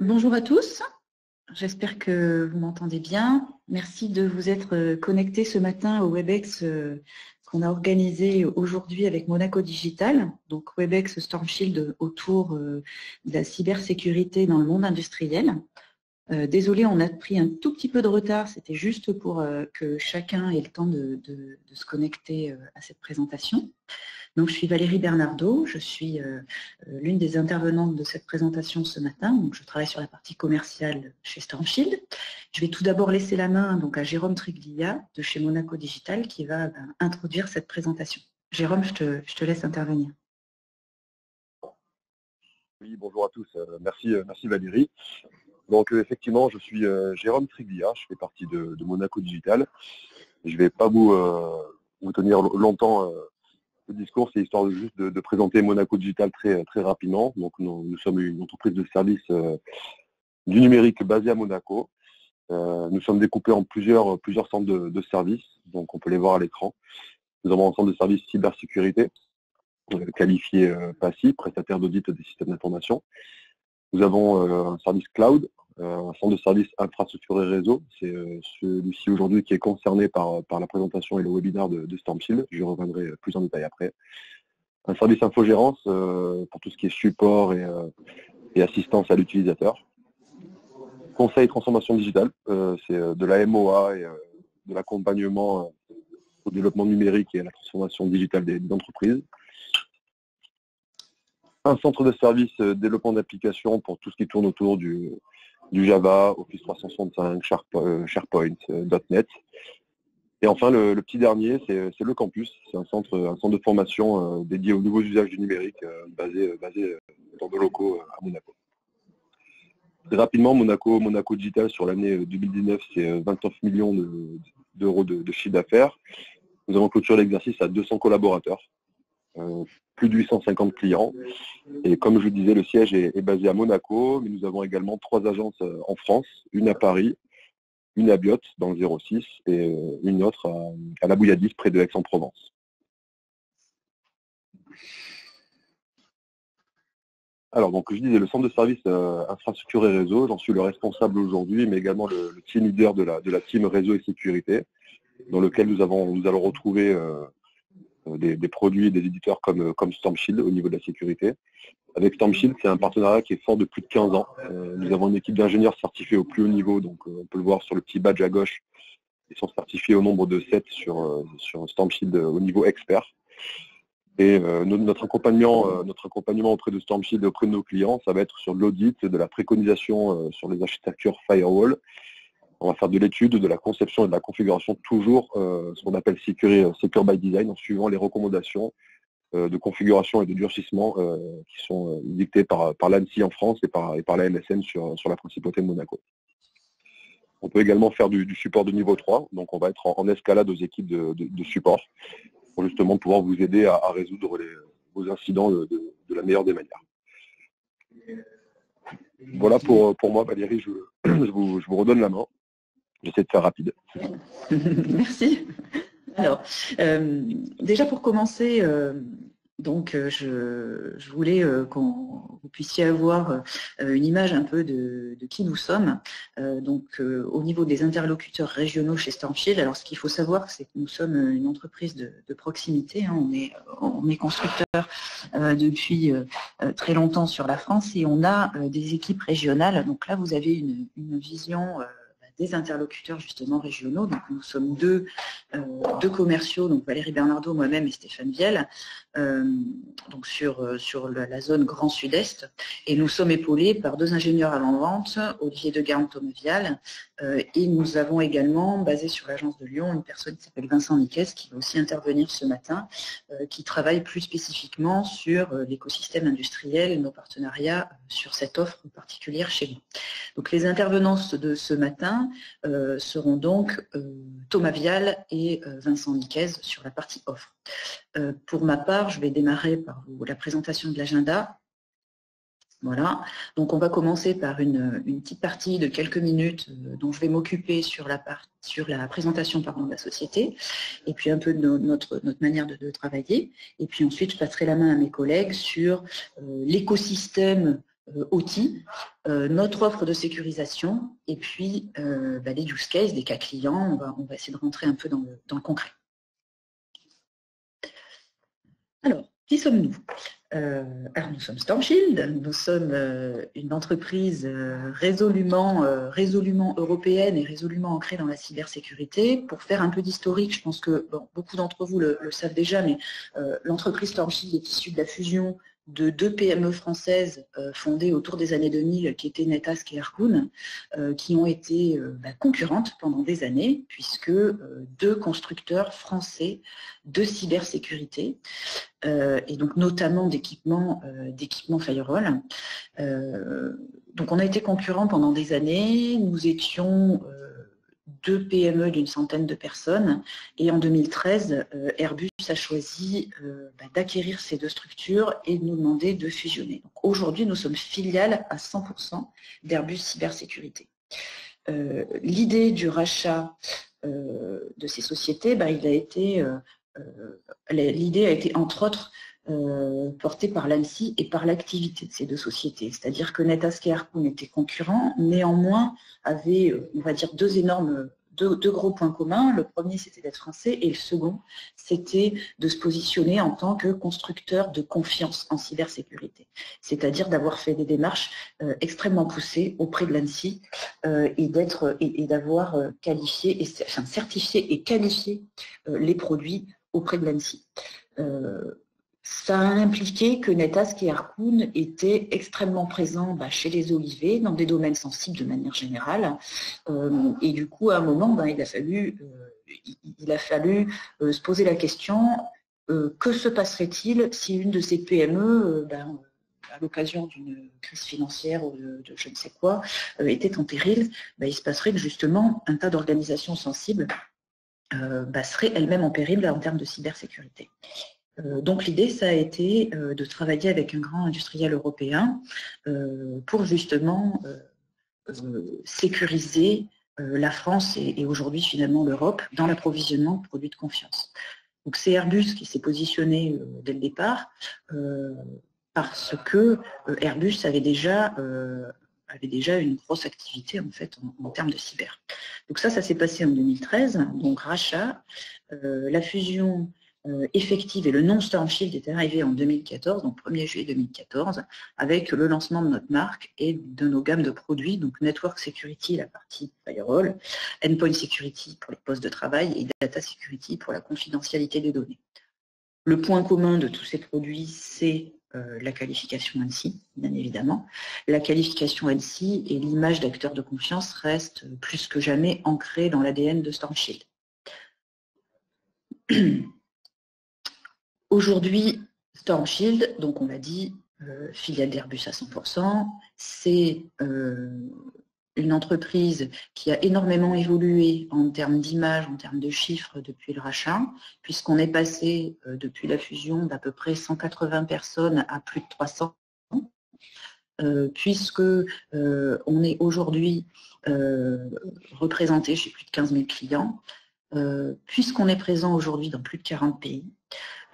Bonjour à tous, j'espère que vous m'entendez bien. Merci de vous être connectés ce matin au WebEx qu'on a organisé aujourd'hui avec Monaco Digital, donc WebEx Storm-Shield autour de la cybersécurité dans le monde industriel. Désolé, on a pris un tout petit peu de retard, c'était juste pour que chacun ait le temps de se connecter à cette présentation. Donc, je suis Valérie Bernardo, je suis l'une des intervenantes de cette présentation ce matin. Donc, je travaille sur la partie commerciale chez Storm-Shield. Je vais tout d'abord laisser la main donc, à Jérôme Triglia de chez Monaco Digital qui va introduire cette présentation. Jérôme, je te laisse intervenir. Oui, bonjour à tous. Merci Valérie. Donc effectivement, je suis Jérôme Triglia, je fais partie de Monaco Digital. Je ne vais pas vous tenir longtemps le discours, c'est histoire juste de présenter Monaco Digital très rapidement. Donc nous sommes une entreprise de service du numérique basée à Monaco. Nous sommes découpés en plusieurs centres de services, donc on peut les voir à l'écran. Nous avons un centre de service cybersécurité, qualifié PASI, prestataire d'audit des systèmes d'information. Nous avons un service cloud, un centre de service infrastructure et réseau. C'est celui-ci aujourd'hui qui est concerné par la présentation et le webinaire de Storm-Shield. Je reviendrai plus en détail après. Un service infogérance pour tout ce qui est support et assistance à l'utilisateur. Conseil transformation digitale, c'est de la MOA et de l'accompagnement au développement numérique et à la transformation digitale des entreprises. Un centre de service développement d'applications pour tout ce qui tourne autour du Java, Office 365, SharePoint, .NET. Et enfin, le petit dernier, c'est le campus. C'est un centre de formation dédié aux nouveaux usages du numérique, basé dans nos locaux à Monaco. Très rapidement, Monaco Digital, sur l'année 2019, c'est 29 millions d'euros de chiffre d'affaires. Nous avons clôturé l'exercice à 200 collaborateurs. Plus de 850 clients. Et comme je vous disais, le siège est basé à Monaco, mais nous avons également 3 agences en France, une à Paris, une à Biot dans le 06 et une autre à la Bouilladis près de Aix-en-Provence. Alors donc je disais, le centre de service infrastructure et réseau, j'en suis le responsable aujourd'hui, mais également le team leader de la team réseau et sécurité, dans lequel nous allons retrouver des produits et des éditeurs comme Storm-Shield au niveau de la sécurité. Avec Storm-Shield, c'est un partenariat qui est fort de plus de 15 ans. Nous avons une équipe d'ingénieurs certifiés au plus haut niveau, donc on peut le voir sur le petit badge à gauche. Ils sont certifiés au nombre de 7 sur Storm-Shield au niveau expert. Et notre accompagnement auprès de Storm-Shield et auprès de nos clients, ça va être sur de l'audit, de la préconisation sur les architectures firewall. On va faire de l'étude, de la conception et de la configuration, toujours ce qu'on appelle Secure by Design, en suivant les recommandations de configuration et de durcissement qui sont dictées par l'ANSSI en France et par la MSN sur la principauté de Monaco. On peut également faire du support de niveau 3, donc on va être en escalade aux équipes de support pour justement pouvoir vous aider à résoudre vos incidents de la meilleure des manières. Voilà pour moi, Valérie, je vous redonne la main. J'essaie de faire rapide. Merci. Alors, déjà pour commencer, je voulais que vous puissiez avoir une image un peu de qui nous sommes. Au niveau des interlocuteurs régionaux chez Storm-Shield, alors ce qu'il faut savoir, c'est que nous sommes une entreprise de proximité. Hein, on est constructeur depuis très longtemps sur la France et on a des équipes régionales. Donc là, vous avez une vision des interlocuteurs justement régionaux. Donc nous sommes deux commerciaux, donc Valérie Bernardo, moi-même et Stéphane Viel, donc sur la zone Grand Sud-Est. Et nous sommes épaulés par 2 ingénieurs avant-vente, Olivier Degarme, Thomas Vial, et nous avons également, basé sur l'agence de Lyon, une personne qui s'appelle Vincent Niquès, qui va aussi intervenir ce matin, qui travaille plus spécifiquement sur l'écosystème industriel et nos partenariats sur cette offre particulière chez nous. Donc les intervenants de ce matin seront donc Thomas Vial et Vincent Niquès sur la partie offre. Pour ma part, je vais démarrer par la présentation de l'agenda. Voilà, donc on va commencer par une petite partie de quelques minutes dont je vais m'occuper sur la présentation de la société et puis un peu de notre manière de travailler. Et puis ensuite, je passerai la main à mes collègues sur l'écosystème outils, notre offre de sécurisation et puis les use cases, des cas clients. On va essayer de rentrer un peu dans le concret. Alors, qui sommes-nous? Alors, nous sommes StormShield, nous sommes une entreprise résolument européenne et résolument ancrée dans la cybersécurité. Pour faire un peu d'historique, je pense que beaucoup d'entre vous le savent déjà, mais l'entreprise StormShield est issue de la fusion de 2 PME françaises fondées autour des années 2000, qui étaient Netask et Harpoon, qui ont été concurrentes pendant des années, puisque 2 constructeurs français de cybersécurité, et donc notamment d'équipements firewall. Donc on a été concurrents pendant des années, nous étions 2 PME d'une centaine de personnes, et en 2013, Airbus a choisi d'acquérir ces 2 structures et de nous demander de fusionner. Donc aujourd'hui, nous sommes filiales à 100% d'Airbus Cybersécurité. L'idée du rachat de ces sociétés, l'idée a été entre autres portée par l'ANSSI et par l'activité de ces 2 sociétés. C'est-à-dire que Netask et Harpoon étaient concurrents, néanmoins avaient, on va dire, 2 gros points communs. Le premier, c'était d'être français, et le second, c'était de se positionner en tant que constructeur de confiance en cybersécurité. C'est-à-dire d'avoir fait des démarches extrêmement poussées auprès de l'ANSSI et d'avoir certifié et qualifié les produits auprès de l'ANSSI. Ça a impliqué que Netask et Harpoon étaient extrêmement présents chez les olivets, dans des domaines sensibles de manière générale. Et du coup, à un moment, il a fallu se poser la question, que se passerait-il si une de ces PME, à l'occasion d'une crise financière ou de je ne sais quoi, était en péril? Il se passerait que justement, un tas d'organisations sensibles seraient elles-mêmes en péril en termes de cybersécurité. Donc l'idée, ça a été de travailler avec un grand industriel européen pour justement sécuriser la France et aujourd'hui finalement l'Europe dans l'approvisionnement de produits de confiance. Donc c'est Airbus qui s'est positionné dès le départ parce que Airbus avait déjà une grosse activité en fait en termes de cyber. Donc ça s'est passé en 2013, donc rachat, la fusion effective et le nom StormShield est arrivé en 2014, donc 1er juillet 2014, avec le lancement de notre marque et de nos gammes de produits, donc Network Security, la partie firewall, Endpoint Security pour les postes de travail et Data Security pour la confidentialité des données. Le point commun de tous ces produits, c'est la qualification ANSSI, bien évidemment. La qualification ANSSI et l'image d'acteur de confiance restent plus que jamais ancrées dans l'ADN de StormShield. Aujourd'hui, StormShield, donc on l'a dit, filiale d'Airbus à 100%, c'est une entreprise qui a énormément évolué en termes d'image, en termes de chiffres depuis le rachat, puisqu'on est passé depuis la fusion d'à peu près 180 personnes à plus de 300, puisque on est aujourd'hui représenté chez plus de 15 000 clients, puisqu'on est présent aujourd'hui dans plus de 40 pays.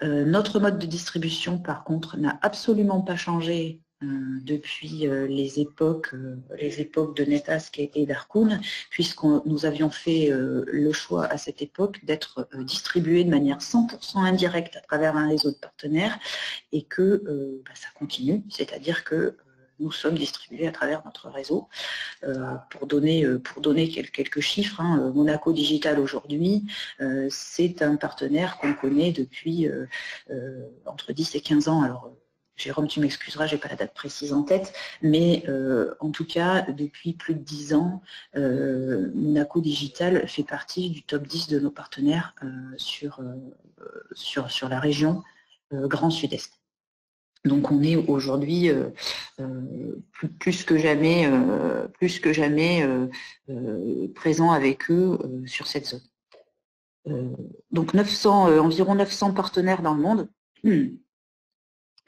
Notre mode de distribution, par contre, n'a absolument pas changé depuis les époques de Netask et d'Harpoon, puisque nous avions fait le choix à cette époque d'être distribués de manière 100% indirecte à travers un réseau de partenaires, et que ça continue, c'est-à-dire que nous sommes distribués à travers notre réseau. Pour donner quelques chiffres, Monaco Digital aujourd'hui, c'est un partenaire qu'on connaît depuis entre 10 et 15 ans. Alors, Jérôme, tu m'excuseras, je n'ai pas la date précise en tête, mais en tout cas, depuis plus de 10 ans, Monaco Digital fait partie du top 10 de nos partenaires sur la région Grand Sud-Est. Donc on est aujourd'hui plus que jamais présent avec eux sur cette zone. Donc environ 900 partenaires dans le monde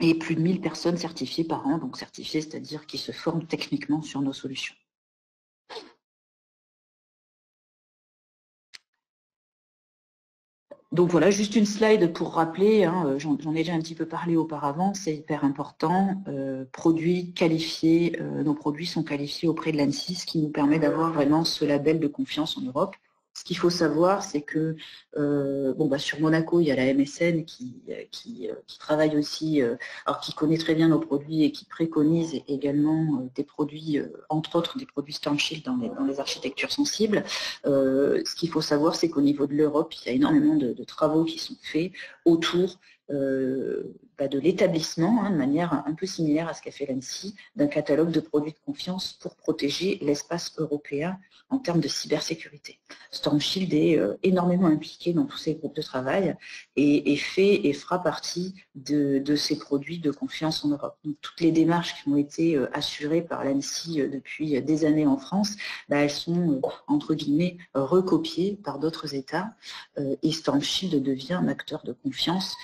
et plus de 1000 personnes certifiées par an, donc certifiées, c'est-à-dire qui se forment techniquement sur nos solutions. Donc voilà, juste une slide pour rappeler, hein, j'en ai déjà un petit peu parlé auparavant, c'est hyper important, produits qualifiés, nos produits sont qualifiés auprès de l'ANSSI, ce qui nous permet d'avoir vraiment ce label de confiance en Europe. Ce qu'il faut savoir, c'est que sur Monaco, il y a la MSN qui travaille aussi, alors qui connaît très bien nos produits et qui préconise également des produits, entre autres des produits StormShield dans les architectures sensibles. Ce qu'il faut savoir, c'est qu'au niveau de l'Europe, il y a énormément de travaux qui sont faits autour de l'établissement, de manière un peu similaire à ce qu'a fait l'ANSSI, d'un catalogue de produits de confiance pour protéger l'espace européen en termes de cybersécurité. StormShield est énormément impliqué dans tous ces groupes de travail et fait et fera partie de ces produits de confiance en Europe. Donc, toutes les démarches qui ont été assurées par l'ANSSI depuis des années en France, elles sont, entre guillemets, recopiées par d'autres États et StormShield devient un acteur de confiance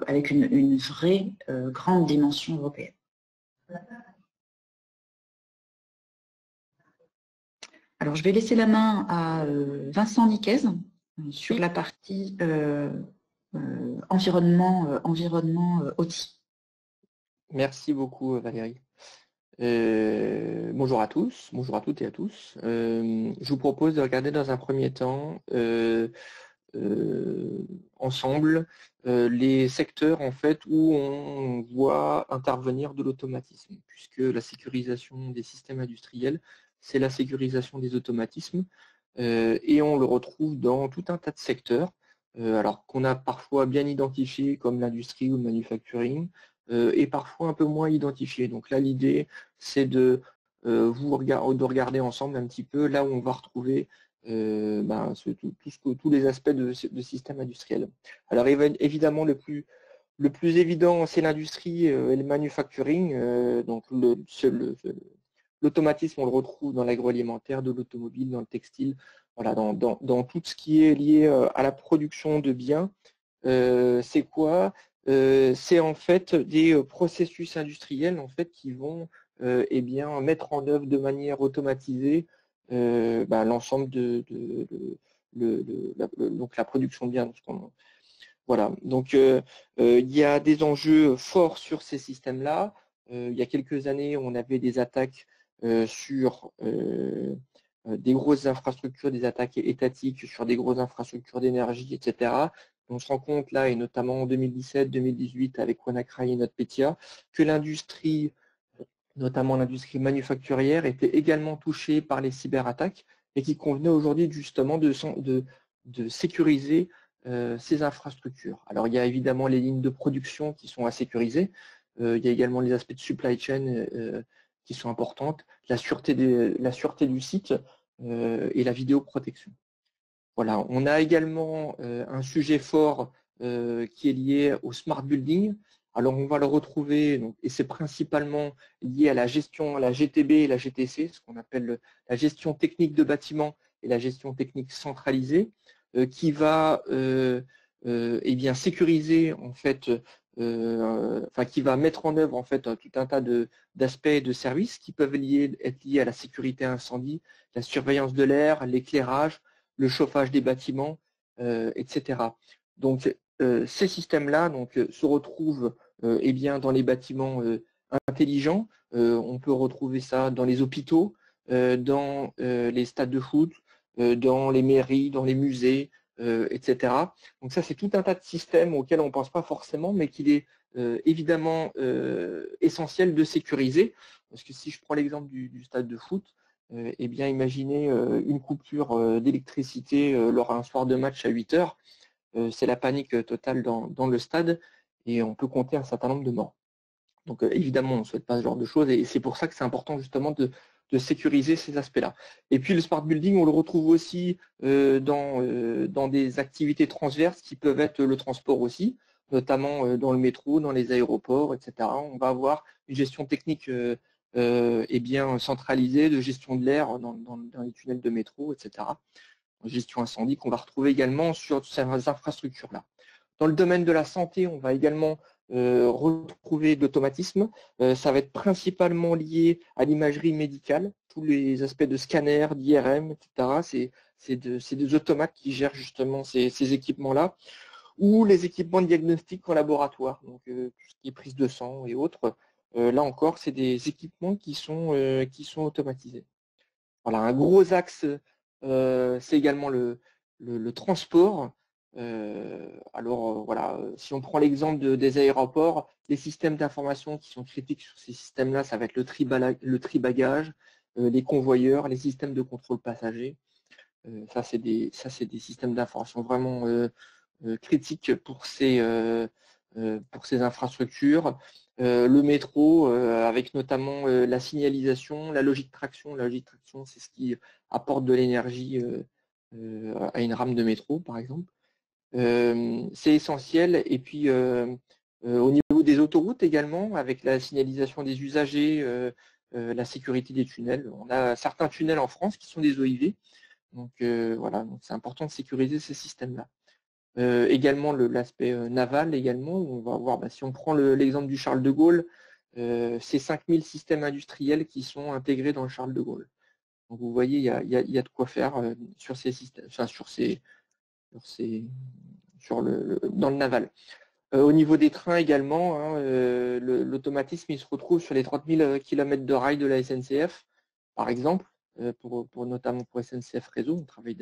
avec une vraie grande dimension européenne. Alors, je vais laisser la main à Vincent Niquez sur la partie environnement OT. Merci beaucoup, Valérie. Bonjour à tous, bonjour à toutes et à tous. Je vous propose de regarder dans un premier temps ensemble les secteurs en fait où on voit intervenir de l'automatisme, puisque la sécurisation des systèmes industriels, c'est la sécurisation des automatismes, et on le retrouve dans tout un tas de secteurs, alors qu'on a parfois bien identifié comme l'industrie ou le manufacturing, et parfois un peu moins identifié. Donc là, l'idée, c'est de regarder ensemble un petit peu là où on va retrouver tous les aspects de système industriel. Alors évidemment, le plus évident, c'est l'industrie et le manufacturing. Donc l'automatisme, on le retrouve dans l'agroalimentaire, de l'automobile, dans le textile, voilà, dans tout ce qui est lié à la production de biens. C'est quoi? C'est en fait des processus industriels en fait qui vont mettre en œuvre de manière automatisée l'ensemble donc la production de biens. Voilà. Donc il y a des enjeux forts sur ces systèmes-là. Il y a quelques années, on avait des attaques sur des grosses infrastructures, des attaques étatiques sur des grosses infrastructures d'énergie, etc. On se rend compte là, et notamment en 2017-2018 avec WannaCry et NotPetya, que l'industrie, notamment l'industrie manufacturière, était également touchée par les cyberattaques et qu'il convenait aujourd'hui justement de sécuriser ces infrastructures. Alors il y a évidemment les lignes de production qui sont à sécuriser, il y a également les aspects de supply chain qui sont importantes, la sûreté du site et la vidéoprotection. Voilà, on a également un sujet fort qui est lié au smart building. Alors on va le retrouver, donc, et c'est principalement lié à la gestion, à la GTB et la GTC, ce qu'on appelle la gestion technique de bâtiments et la gestion technique centralisée, qui va sécuriser en fait, qui va mettre en œuvre en fait tout un tas d'aspects et de services qui peuvent être liés à la sécurité incendie, la surveillance de l'air, l'éclairage, le chauffage des bâtiments, etc. Donc ces systèmes-là se retrouvent dans les bâtiments intelligents. On peut retrouver ça dans les hôpitaux, dans les stades de foot, dans les mairies, dans les musées, etc. Donc ça, c'est tout un tas de systèmes auxquels on ne pense pas forcément, mais qu'il est évidemment essentiel de sécuriser. Parce que si je prends l'exemple du stade de foot, imaginez une coupure d'électricité lors d'un soir de match à 8 heures. C'est la panique totale dans le stade et on peut compter un certain nombre de morts. Donc évidemment, on ne souhaite pas ce genre de choses et c'est pour ça que c'est important justement de sécuriser ces aspects-là. Et puis le smart building, on le retrouve aussi dans des activités transverses qui peuvent être le transport aussi, notamment dans le métro, dans les aéroports, etc. On va avoir une gestion technique centralisée de gestion de l'air dans les tunnels de métro, etc. Gestion incendie qu'on va retrouver également sur ces infrastructures-là. Dans le domaine de la santé, on va également retrouver de l'automatisme. Ça va être principalement lié à l'imagerie médicale, tous les aspects de scanner, d'IRM, etc. c'est des automates qui gèrent justement ces équipements-là, ou les équipements de diagnostic en laboratoire, donc tout ce qui est prise de sang et autres. Là encore, c'est des équipements qui sont automatisés. Voilà, un gros axe, c'est également le transport. Voilà, si on prend l'exemple des aéroports, les systèmes d'information qui sont critiques sur ces systèmes-là, ça va être le tri-bagage, les convoyeurs, les systèmes de contrôle passager. Ça, c'est des systèmes d'information vraiment critiques pour ces infrastructures. Le métro, avec notamment la signalisation, la logique traction. La logique traction, c'est ce qui apporte de l'énergie à une rame de métro, par exemple. C'est essentiel. Et puis, au niveau des autoroutes également, avec la signalisation des usagers, la sécurité des tunnels. On a certains tunnels en France qui sont des OIV. Donc, voilà, donc c'est important de sécuriser ces systèmes-là. Également l'aspect naval également, on va voir, si on prend l'exemple du Charles de Gaulle, c'est 5000 systèmes industriels qui sont intégrés dans le Charles de Gaulle. Donc vous voyez, il y a de quoi faire sur ces systèmes, enfin dans le naval. Au niveau des trains également, hein, l'automatisme il se retrouve sur les 30 000 km de rails de la SNCF, par exemple, notamment pour SNCF Réseau, on travaille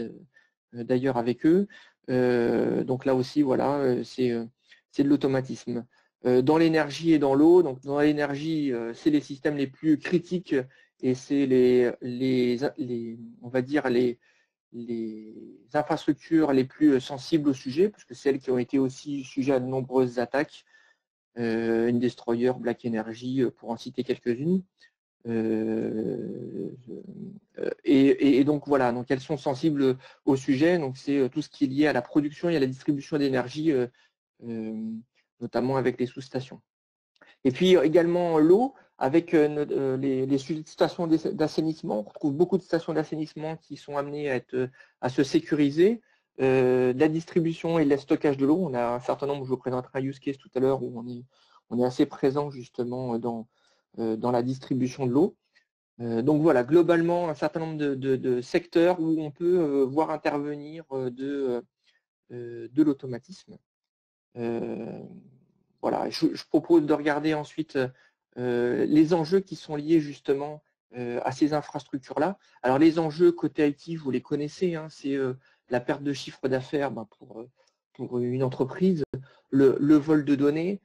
d'ailleurs avec eux. Donc là aussi, voilà, c'est de l'automatisme. Dans l'énergie et dans l'eau, donc dans l'énergie, c'est les systèmes les plus critiques et c'est on va dire les infrastructures les plus sensibles au sujet, parce que c'est elles qui ont été aussi sujet à de nombreuses attaques, une destroyer, Black Energy, pour en citer quelques-unes. Et donc voilà, donc elles sont sensibles au sujet, donc c'est tout ce qui est lié à la production et à la distribution d'énergie, notamment avec les sous-stations. Et puis également l'eau, avec les stations d'assainissement. On retrouve beaucoup de stations d'assainissement qui sont amenées à se sécuriser. La distribution et le stockage de l'eau, on a un certain nombre, je vous présenterai un use case tout à l'heure où on est assez présent justement dans la distribution de l'eau. Donc voilà, globalement, un certain nombre de secteurs où on peut voir intervenir de l'automatisme. Voilà, je propose de regarder ensuite les enjeux qui sont liés justement à ces infrastructures-là. Alors les enjeux côté IT, vous les connaissez, hein, c'est la perte de chiffre d'affaires pour une entreprise, le vol de données,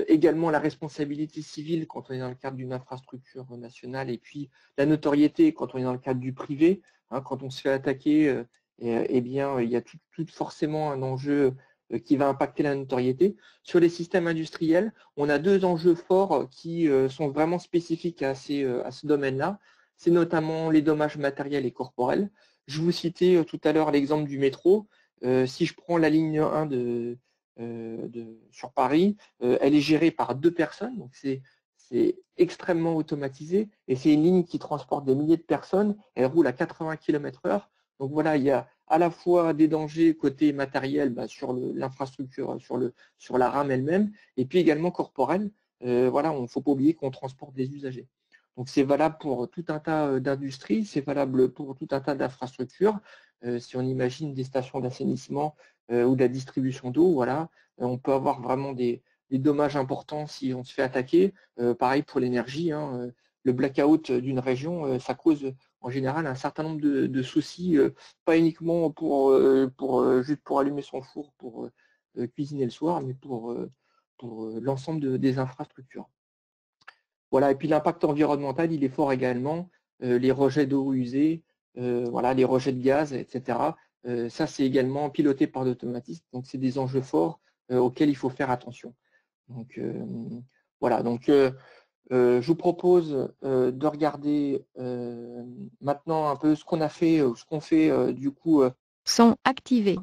également la responsabilité civile quand on est dans le cadre d'une infrastructure nationale, et puis la notoriété quand on est dans le cadre du privé. Hein, quand on se fait attaquer, eh bien, il y a tout forcément un enjeu qui va impacter la notoriété. Sur les systèmes industriels, on a deux enjeux forts qui sont vraiment spécifiques à ce domaine-là. C'est notamment les dommages matériels et corporels. Je vous citais tout à l'heure l'exemple du métro. Si je prends la ligne 1 sur Paris, elle est gérée par 2 personnes, donc c'est extrêmement automatisé, et c'est une ligne qui transporte des milliers de personnes, elle roule à 80 km/h. Donc voilà, il y a à la fois des dangers côté matériel sur l'infrastructure, sur la rame elle-même, et puis également corporel. Voilà, il ne faut pas oublier qu'on transporte des usagers. Donc c'est valable pour tout un tas d'industries, c'est valable pour tout un tas d'infrastructures. Si on imagine des stations d'assainissement ou de la distribution d'eau, voilà, on peut avoir vraiment des dommages importants si on se fait attaquer. Pareil pour l'énergie, hein, le blackout d'une région, ça cause en général un certain nombre de soucis, pas uniquement juste pour allumer son four, pour cuisiner le soir, mais pour l'ensemble des infrastructures. Voilà, et puis l'impact environnemental, il est fort également, les rejets d'eau usée, voilà, les rejets de gaz, etc. Ça, c'est également piloté par l'automatisme, donc c'est des enjeux forts auxquels il faut faire attention. Donc voilà, donc je vous propose de regarder maintenant un peu ce qu'on a fait, ce qu'on fait du coup. Sont activés.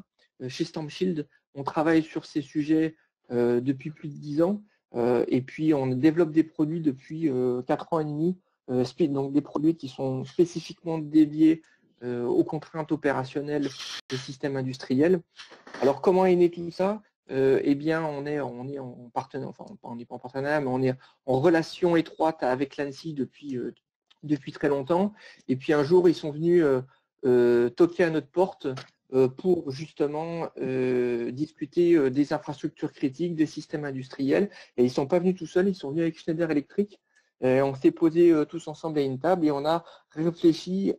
Chez StormShield, on travaille sur ces sujets depuis plus de 10 ans et puis on développe des produits depuis 4 ans et demi, donc des produits qui sont spécifiquement dédiés aux contraintes opérationnelles des systèmes industriels. Alors comment est né tout ça? Eh bien, on est en partenariat, enfin on n'est pas en partenariat, mais on est en relation étroite avec l'ANSSI depuis très longtemps. Et puis un jour, ils sont venus toquer à notre porte pour justement discuter des infrastructures critiques, des systèmes industriels. Et ils ne sont pas venus tout seuls, ils sont venus avec Schneider Electric. On s'est posés tous ensemble à une table et on a réfléchi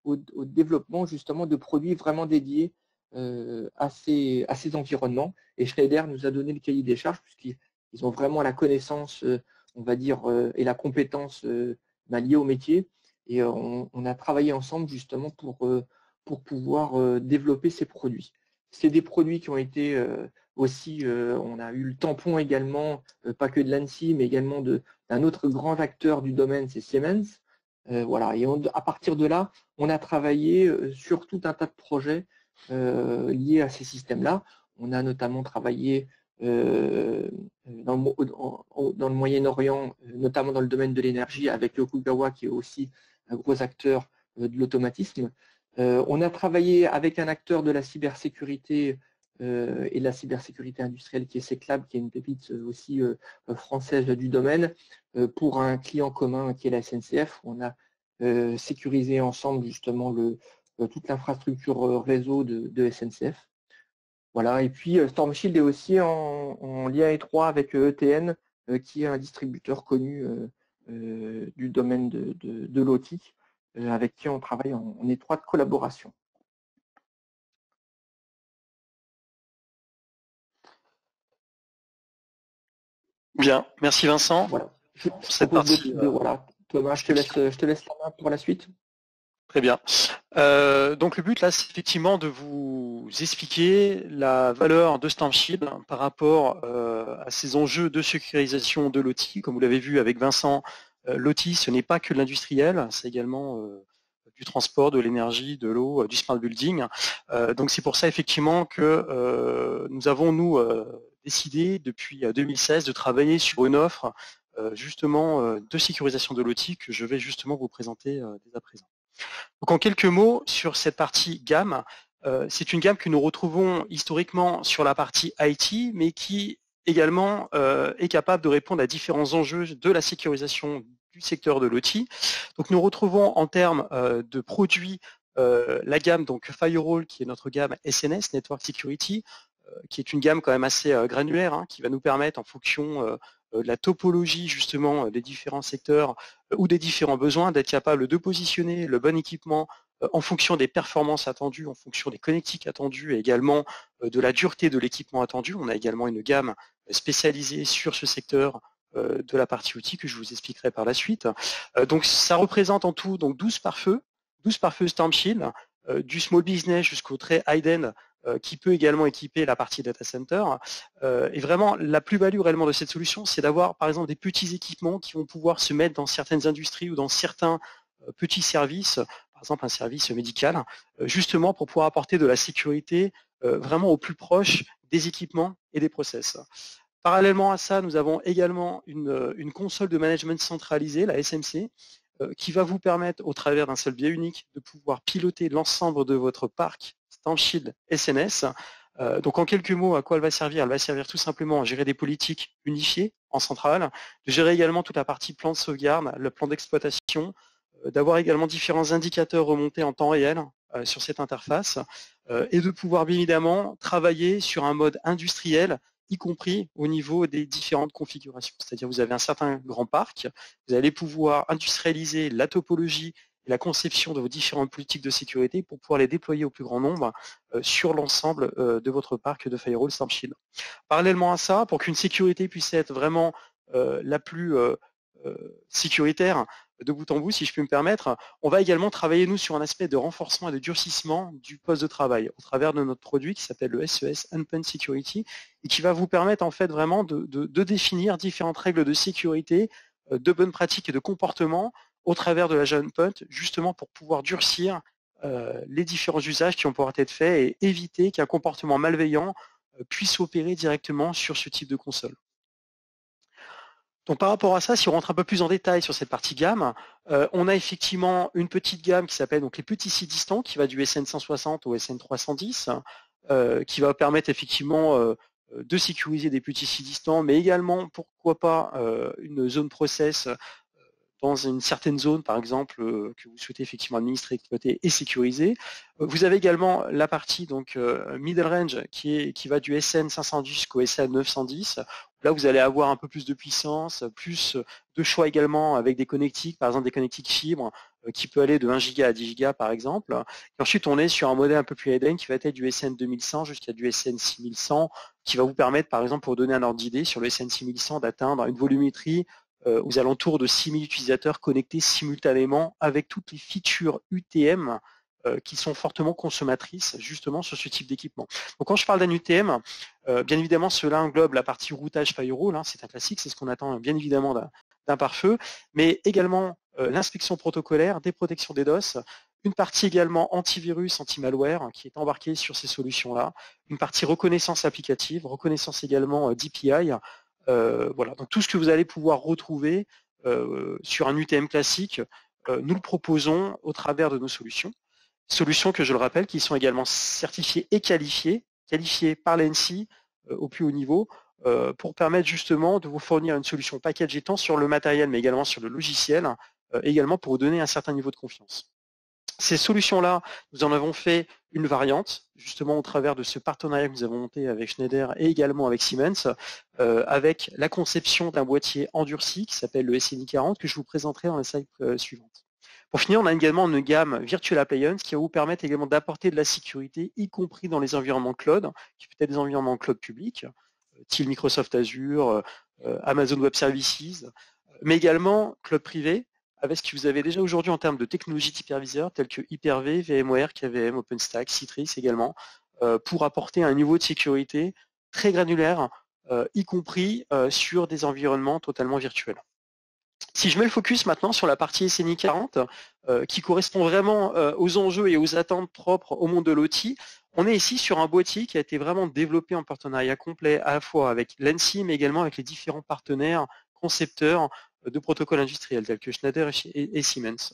au développement justement de produits vraiment dédiés à ces environnements. Et Schneider nous a donné le cahier des charges puisqu'ils ont vraiment la connaissance, on va dire, et la compétence liée au métier. Et on a travaillé ensemble justement pour pouvoir développer ces produits. C'est des produits qui ont été aussi, on a eu le tampon également, pas que de l'ANSSI, mais également d'un autre grand acteur du domaine, c'est Siemens. Voilà. Et à partir de là, on a travaillé sur tout un tas de projets liés à ces systèmes-là. On a notamment travaillé dans le Moyen-Orient, notamment dans le domaine de l'énergie, avec Yokogawa, qui est aussi un gros acteur de l'automatisme. On a travaillé avec un acteur de la cybersécurité et de la cybersécurité industrielle qui est Seclab, qui est une pépite aussi française du domaine, pour un client commun qui est la SNCF. On a sécurisé ensemble justement toute l'infrastructure réseau de SNCF. Voilà. Et puis Stormshield est aussi en lien étroit avec ETN, qui est un distributeur connu du domaine de l'OT, avec qui on travaille en étroite collaboration. Bien, merci Vincent. Voilà. Cette partie, voilà. Thomas, je te laisse la main pour la suite. Très bien. Donc le but là, c'est effectivement de vous expliquer la valeur de Stormshield par rapport à ces enjeux de sécurisation de l'OT. Comme vous l'avez vu avec Vincent, l'OT, ce n'est pas que de l'industriel, c'est également du transport, de l'énergie, de l'eau, du smart building. Donc c'est pour ça effectivement que nous avons décidé depuis 2016 de travailler sur une offre justement de sécurisation de l'OT que je vais justement vous présenter dès à présent. Donc en quelques mots sur cette partie gamme, c'est une gamme que nous retrouvons historiquement sur la partie IT, mais qui également est capable de répondre à différents enjeux de la sécurisation du secteur de l'OT. Donc nous retrouvons en termes de produits la gamme donc Firewall, qui est notre gamme SNS, Network Security, qui est une gamme quand même assez granulaire, hein, qui va nous permettre en fonction de la topologie justement des différents secteurs ou des différents besoins d'être capable de positionner le bon équipement en fonction des performances attendues, en fonction des connectiques attendues et également de la dureté de l'équipement attendu. On a également une gamme spécialisée sur ce secteur de la partie outils que je vous expliquerai par la suite. Donc ça représente en tout donc 12 pare-feux Stormshield, du small business jusqu'au très high-end, qui peut également équiper la partie data center. Et vraiment, la plus-value réellement de cette solution, c'est d'avoir par exemple des petits équipements qui vont pouvoir se mettre dans certaines industries ou dans certains petits services, par exemple un service médical, justement pour pouvoir apporter de la sécurité vraiment au plus proche des équipements et des process. Parallèlement à ça, nous avons également une console de management centralisée, la SMC, qui va vous permettre, au travers d'un seul biais unique, de pouvoir piloter l'ensemble de votre parc Stormshield SNS. Donc en quelques mots, à quoi elle va servir? Elle va servir tout simplement à gérer des politiques unifiées en centrale, de gérer également toute la partie plan de sauvegarde, le plan d'exploitation, d'avoir également différents indicateurs remontés en temps réel sur cette interface, et de pouvoir bien évidemment travailler sur un mode industriel, y compris au niveau des différentes configurations. C'est-à-dire vous avez un certain grand parc, vous allez pouvoir industrialiser la topologie et la conception de vos différentes politiques de sécurité pour pouvoir les déployer au plus grand nombre sur l'ensemble de votre parc de Firewall Stormshield. Parallèlement à ça, pour qu'une sécurité puisse être vraiment la plus sécuritaire de bout en bout, si je puis me permettre, on va également travailler, nous, sur un aspect de renforcement et de durcissement du poste de travail au travers de notre produit qui s'appelle le SES Endpoint Security et qui va vous permettre, en fait, vraiment de définir différentes règles de sécurité, de bonnes pratiques et de comportement au travers de la endpoint, justement pour pouvoir durcir les différents usages qui vont pouvoir être faits et éviter qu'un comportement malveillant puisse opérer directement sur ce type de console. Donc par rapport à ça, si on rentre un peu plus en détail sur cette partie gamme, on a effectivement une petite gamme qui s'appelle donc les petits sites distants, qui va du SN160 au SN310, qui va permettre effectivement de sécuriser des petits sites distants, mais également, pourquoi pas, une zone process dans une certaine zone, par exemple, que vous souhaitez effectivement administrer, exploiter et sécuriser. Vous avez également la partie donc middle range qui va du SN 510 jusqu'au SN 910. Là, vous allez avoir un peu plus de puissance, plus de choix également avec des connectiques, par exemple des connectiques fibres qui peut aller de 1 giga à 10 giga par exemple. Et ensuite, on est sur un modèle un peu plus high-end qui va être du SN 2100 jusqu'à du SN 6100 qui va vous permettre, par exemple, pour donner un ordre d'idée, sur le SN 6100 d'atteindre une volumétrie aux alentours de 6000 utilisateurs connectés simultanément avec toutes les features UTM qui sont fortement consommatrices justement sur ce type d'équipement. Donc quand je parle d'un UTM, bien évidemment cela englobe la partie routage firewall, c'est un classique, c'est ce qu'on attend bien évidemment d'un pare-feu, mais également l'inspection protocolaire, des protections des DOS, une partie également antivirus, anti-malware qui est embarquée sur ces solutions-là, une partie reconnaissance applicative, reconnaissance également d'API, voilà, donc tout ce que vous allez pouvoir retrouver sur un UTM classique, nous le proposons au travers de nos solutions. Solutions que je le rappelle, qui sont également certifiées et qualifiées par l'ANSSI au plus haut niveau, pour permettre justement de vous fournir une solution packagée tant sur le matériel mais également sur le logiciel, également pour vous donner un certain niveau de confiance. Ces solutions-là, nous en avons fait une variante, justement au travers de ce partenariat que nous avons monté avec Schneider et également avec Siemens, avec la conception d'un boîtier endurci qui s'appelle le SNI 40, que je vous présenterai dans la slide suivante. Pour finir, on a également une gamme Virtual Appliance qui va vous permettre également d'apporter de la sécurité, y compris dans les environnements cloud, qui peut être des environnements cloud publics, style Microsoft Azure, Amazon Web Services, mais également cloud privé, avec ce que vous avez déjà aujourd'hui en termes de technologies d'hyperviseurs telles que Hyper-V, VMware, KVM, OpenStack, Citrix également, pour apporter un niveau de sécurité très granulaire, y compris sur des environnements totalement virtuels. Si je mets le focus maintenant sur la partie SNI 40, qui correspond vraiment aux enjeux et aux attentes propres au monde de l'OT, on est ici sur un boîtier qui a été vraiment développé en partenariat complet à la fois avec l'ANSSI, mais également avec les différents partenaires, concepteurs de protocoles industriels tels que Schneider et Siemens.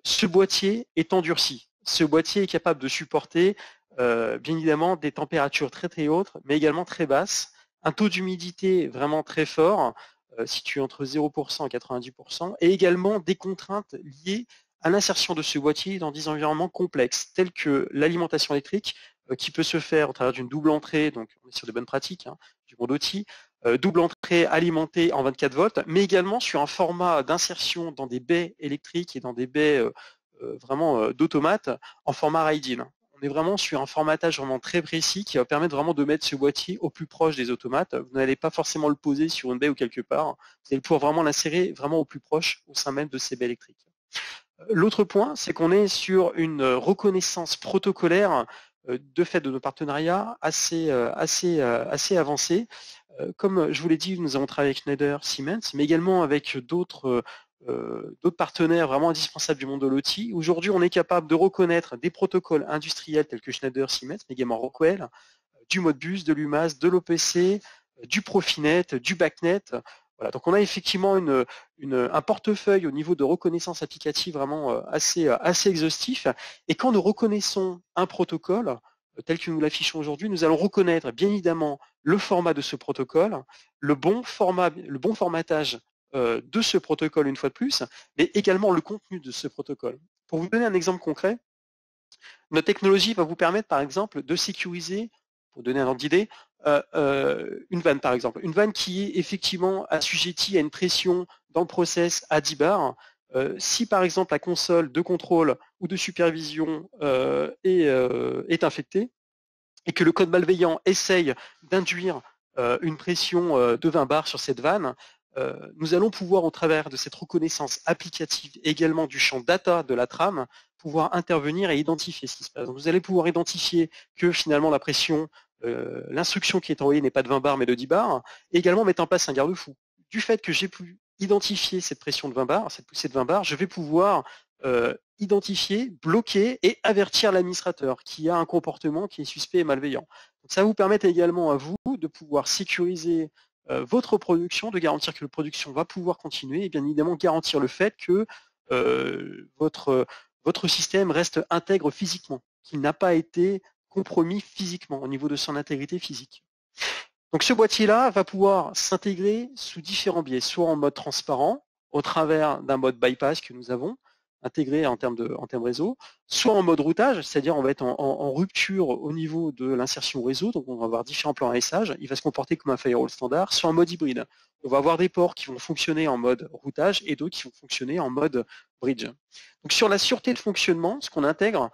Ce boîtier est endurci. Ce boîtier est capable de supporter bien évidemment des températures très très hautes, mais également très basses, un taux d'humidité vraiment très fort, situé entre 0% et 90%, et également des contraintes liées à l'insertion de ce boîtier dans des environnements complexes, tels que l'alimentation électrique, qui peut se faire au travers d'une double entrée, donc on est sur des bonnes pratiques du monde OT, double entrée alimentée en 24 volts, mais également sur un format d'insertion dans des baies électriques et dans des baies vraiment d'automates en format RAID-in. On est vraiment sur un formatage vraiment très précis qui va permettre vraiment de mettre ce boîtier au plus proche des automates. Vous n'allez pas forcément le poser sur une baie ou quelque part. Vous allez pouvoir vraiment l'insérer vraiment au plus proche au sein même de ces baies électriques. L'autre point, c'est qu'on est sur une reconnaissance protocolaire de fait de nos partenariats assez avancés. Comme je vous l'ai dit, nous avons travaillé avec Schneider, Siemens, mais également avec d'autres partenaires vraiment indispensables du monde de l'OT. Aujourd'hui, on est capable de reconnaître des protocoles industriels tels que Schneider, Siemens, mais également Rockwell, du Modbus, de l'UMAS, de l'OPC, du Profinet, du BACnet. Voilà, donc on a effectivement un portefeuille au niveau de reconnaissance applicative vraiment assez exhaustif. Et quand nous reconnaissons un protocole, tel que nous l'affichons aujourd'hui, nous allons reconnaître bien évidemment le format de ce protocole, le bon formatage de ce protocole une fois de plus, mais également le contenu de ce protocole. Pour vous donner un exemple concret, notre technologie va vous permettre par exemple de sécuriser, pour donner un ordre d'idée, une vanne par exemple. Une vanne qui est effectivement assujettie à une pression dans le process à 10 bars. Si par exemple la console de contrôle ou de supervision est infectée et que le code malveillant essaye d'induire une pression de 20 bars sur cette vanne, nous allons pouvoir, au travers de cette reconnaissance applicative, également du champ data de la trame, pouvoir intervenir et identifier ce qui se passe. Donc, vous allez pouvoir identifier que finalement la pression, l'instruction qui est envoyée n'est pas de 20 bars mais de 10 bars, et également mettre en place un garde-fou. Du fait que j'ai pu identifier cette pression de 20 bars, cette poussée de 20 bars, je vais pouvoir identifier, bloquer et avertir l'administrateur qui a un comportement qui est suspect et malveillant. Donc, ça va vous permettre également à vous de pouvoir sécuriser votre production, de garantir que la production va pouvoir continuer et bien évidemment garantir le fait que votre système reste intègre physiquement, qu'il n'a pas été compromis physiquement au niveau de son intégrité physique. Donc ce boîtier-là va pouvoir s'intégrer sous différents biais, soit en mode transparent, au travers d'un mode bypass que nous avons intégré en termes réseau, soit en mode routage, c'est-à-dire on va être en rupture au niveau de l'insertion réseau, donc on va avoir différents plans ASH, il va se comporter comme un firewall standard, soit en mode hybride. On va avoir des ports qui vont fonctionner en mode routage et d'autres qui vont fonctionner en mode bridge. Donc sur la sûreté de fonctionnement, ce qu'on intègre,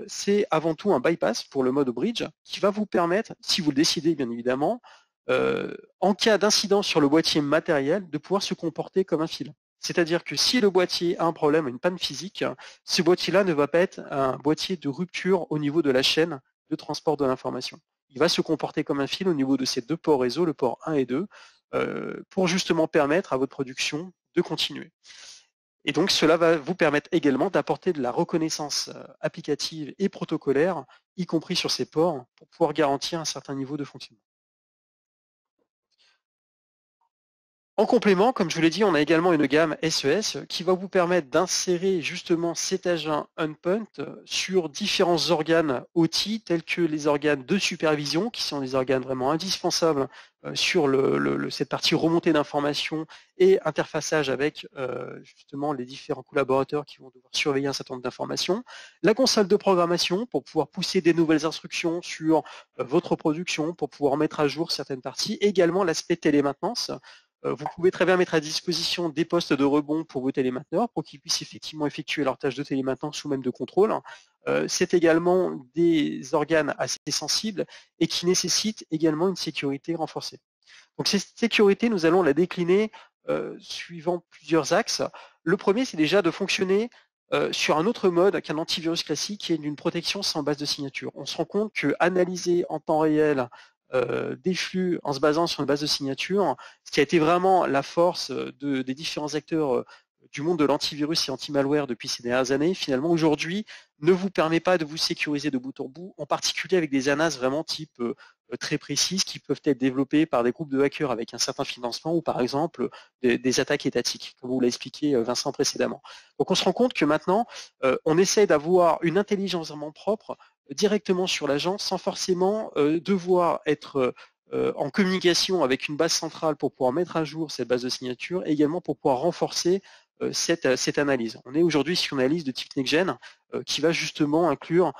c'est avant tout un bypass pour le mode bridge qui va vous permettre, si vous le décidez bien évidemment, en cas d'incident sur le boîtier matériel, de pouvoir se comporter comme un fil. C'est-à-dire que si le boîtier a un problème, une panne physique, ce boîtier-là ne va pas être un boîtier de rupture au niveau de la chaîne de transport de l'information. Il va se comporter comme un fil au niveau de ces deux ports réseau, le port 1 et 2, pour justement permettre à votre production de continuer. Et donc cela va vous permettre également d'apporter de la reconnaissance applicative et protocolaire, y compris sur ces ports, pour pouvoir garantir un certain niveau de fonctionnement. En complément, comme je vous l'ai dit, on a également une gamme SES qui va vous permettre d'insérer justement cet agent endpoint sur différents organes OT tels que les organes de supervision qui sont des organes vraiment indispensables sur cette partie remontée d'informations et interfaçage avec justement les différents collaborateurs qui vont devoir surveiller un certain nombre d'informations. La console de programmation pour pouvoir pousser des nouvelles instructions sur votre production, pour pouvoir mettre à jour certaines parties. Également l'aspect télémaintenance. Vous pouvez très bien mettre à disposition des postes de rebond pour vos télémainteneurs pour qu'ils puissent effectivement effectuer leurs tâches de télémaintenance ou même de contrôle. C'est également des organes assez sensibles et qui nécessitent également une sécurité renforcée. Donc cette sécurité, nous allons la décliner suivant plusieurs axes. Le premier, c'est déjà de fonctionner sur un autre mode qu'un antivirus classique qui est d'une protection sans base de signature. On se rend compte que analyser en temps réel des flux en se basant sur une base de signature, ce qui a été vraiment la force des différents acteurs du monde de l'antivirus et anti-malware depuis ces dernières années, finalement aujourd'hui ne vous permet pas de vous sécuriser de bout en bout, en particulier avec des ANAS vraiment type très précises qui peuvent être développées par des groupes de hackers avec un certain financement ou par exemple des attaques étatiques, comme vous l'a expliqué Vincent précédemment. Donc on se rend compte que maintenant on essaie d'avoir une intelligence vraiment propre directement sur l'agent sans forcément devoir être en communication avec une base centrale pour pouvoir mettre à jour cette base de signature et également pour pouvoir renforcer cette analyse. On est aujourd'hui sur une analyse de type NextGen qui va justement inclure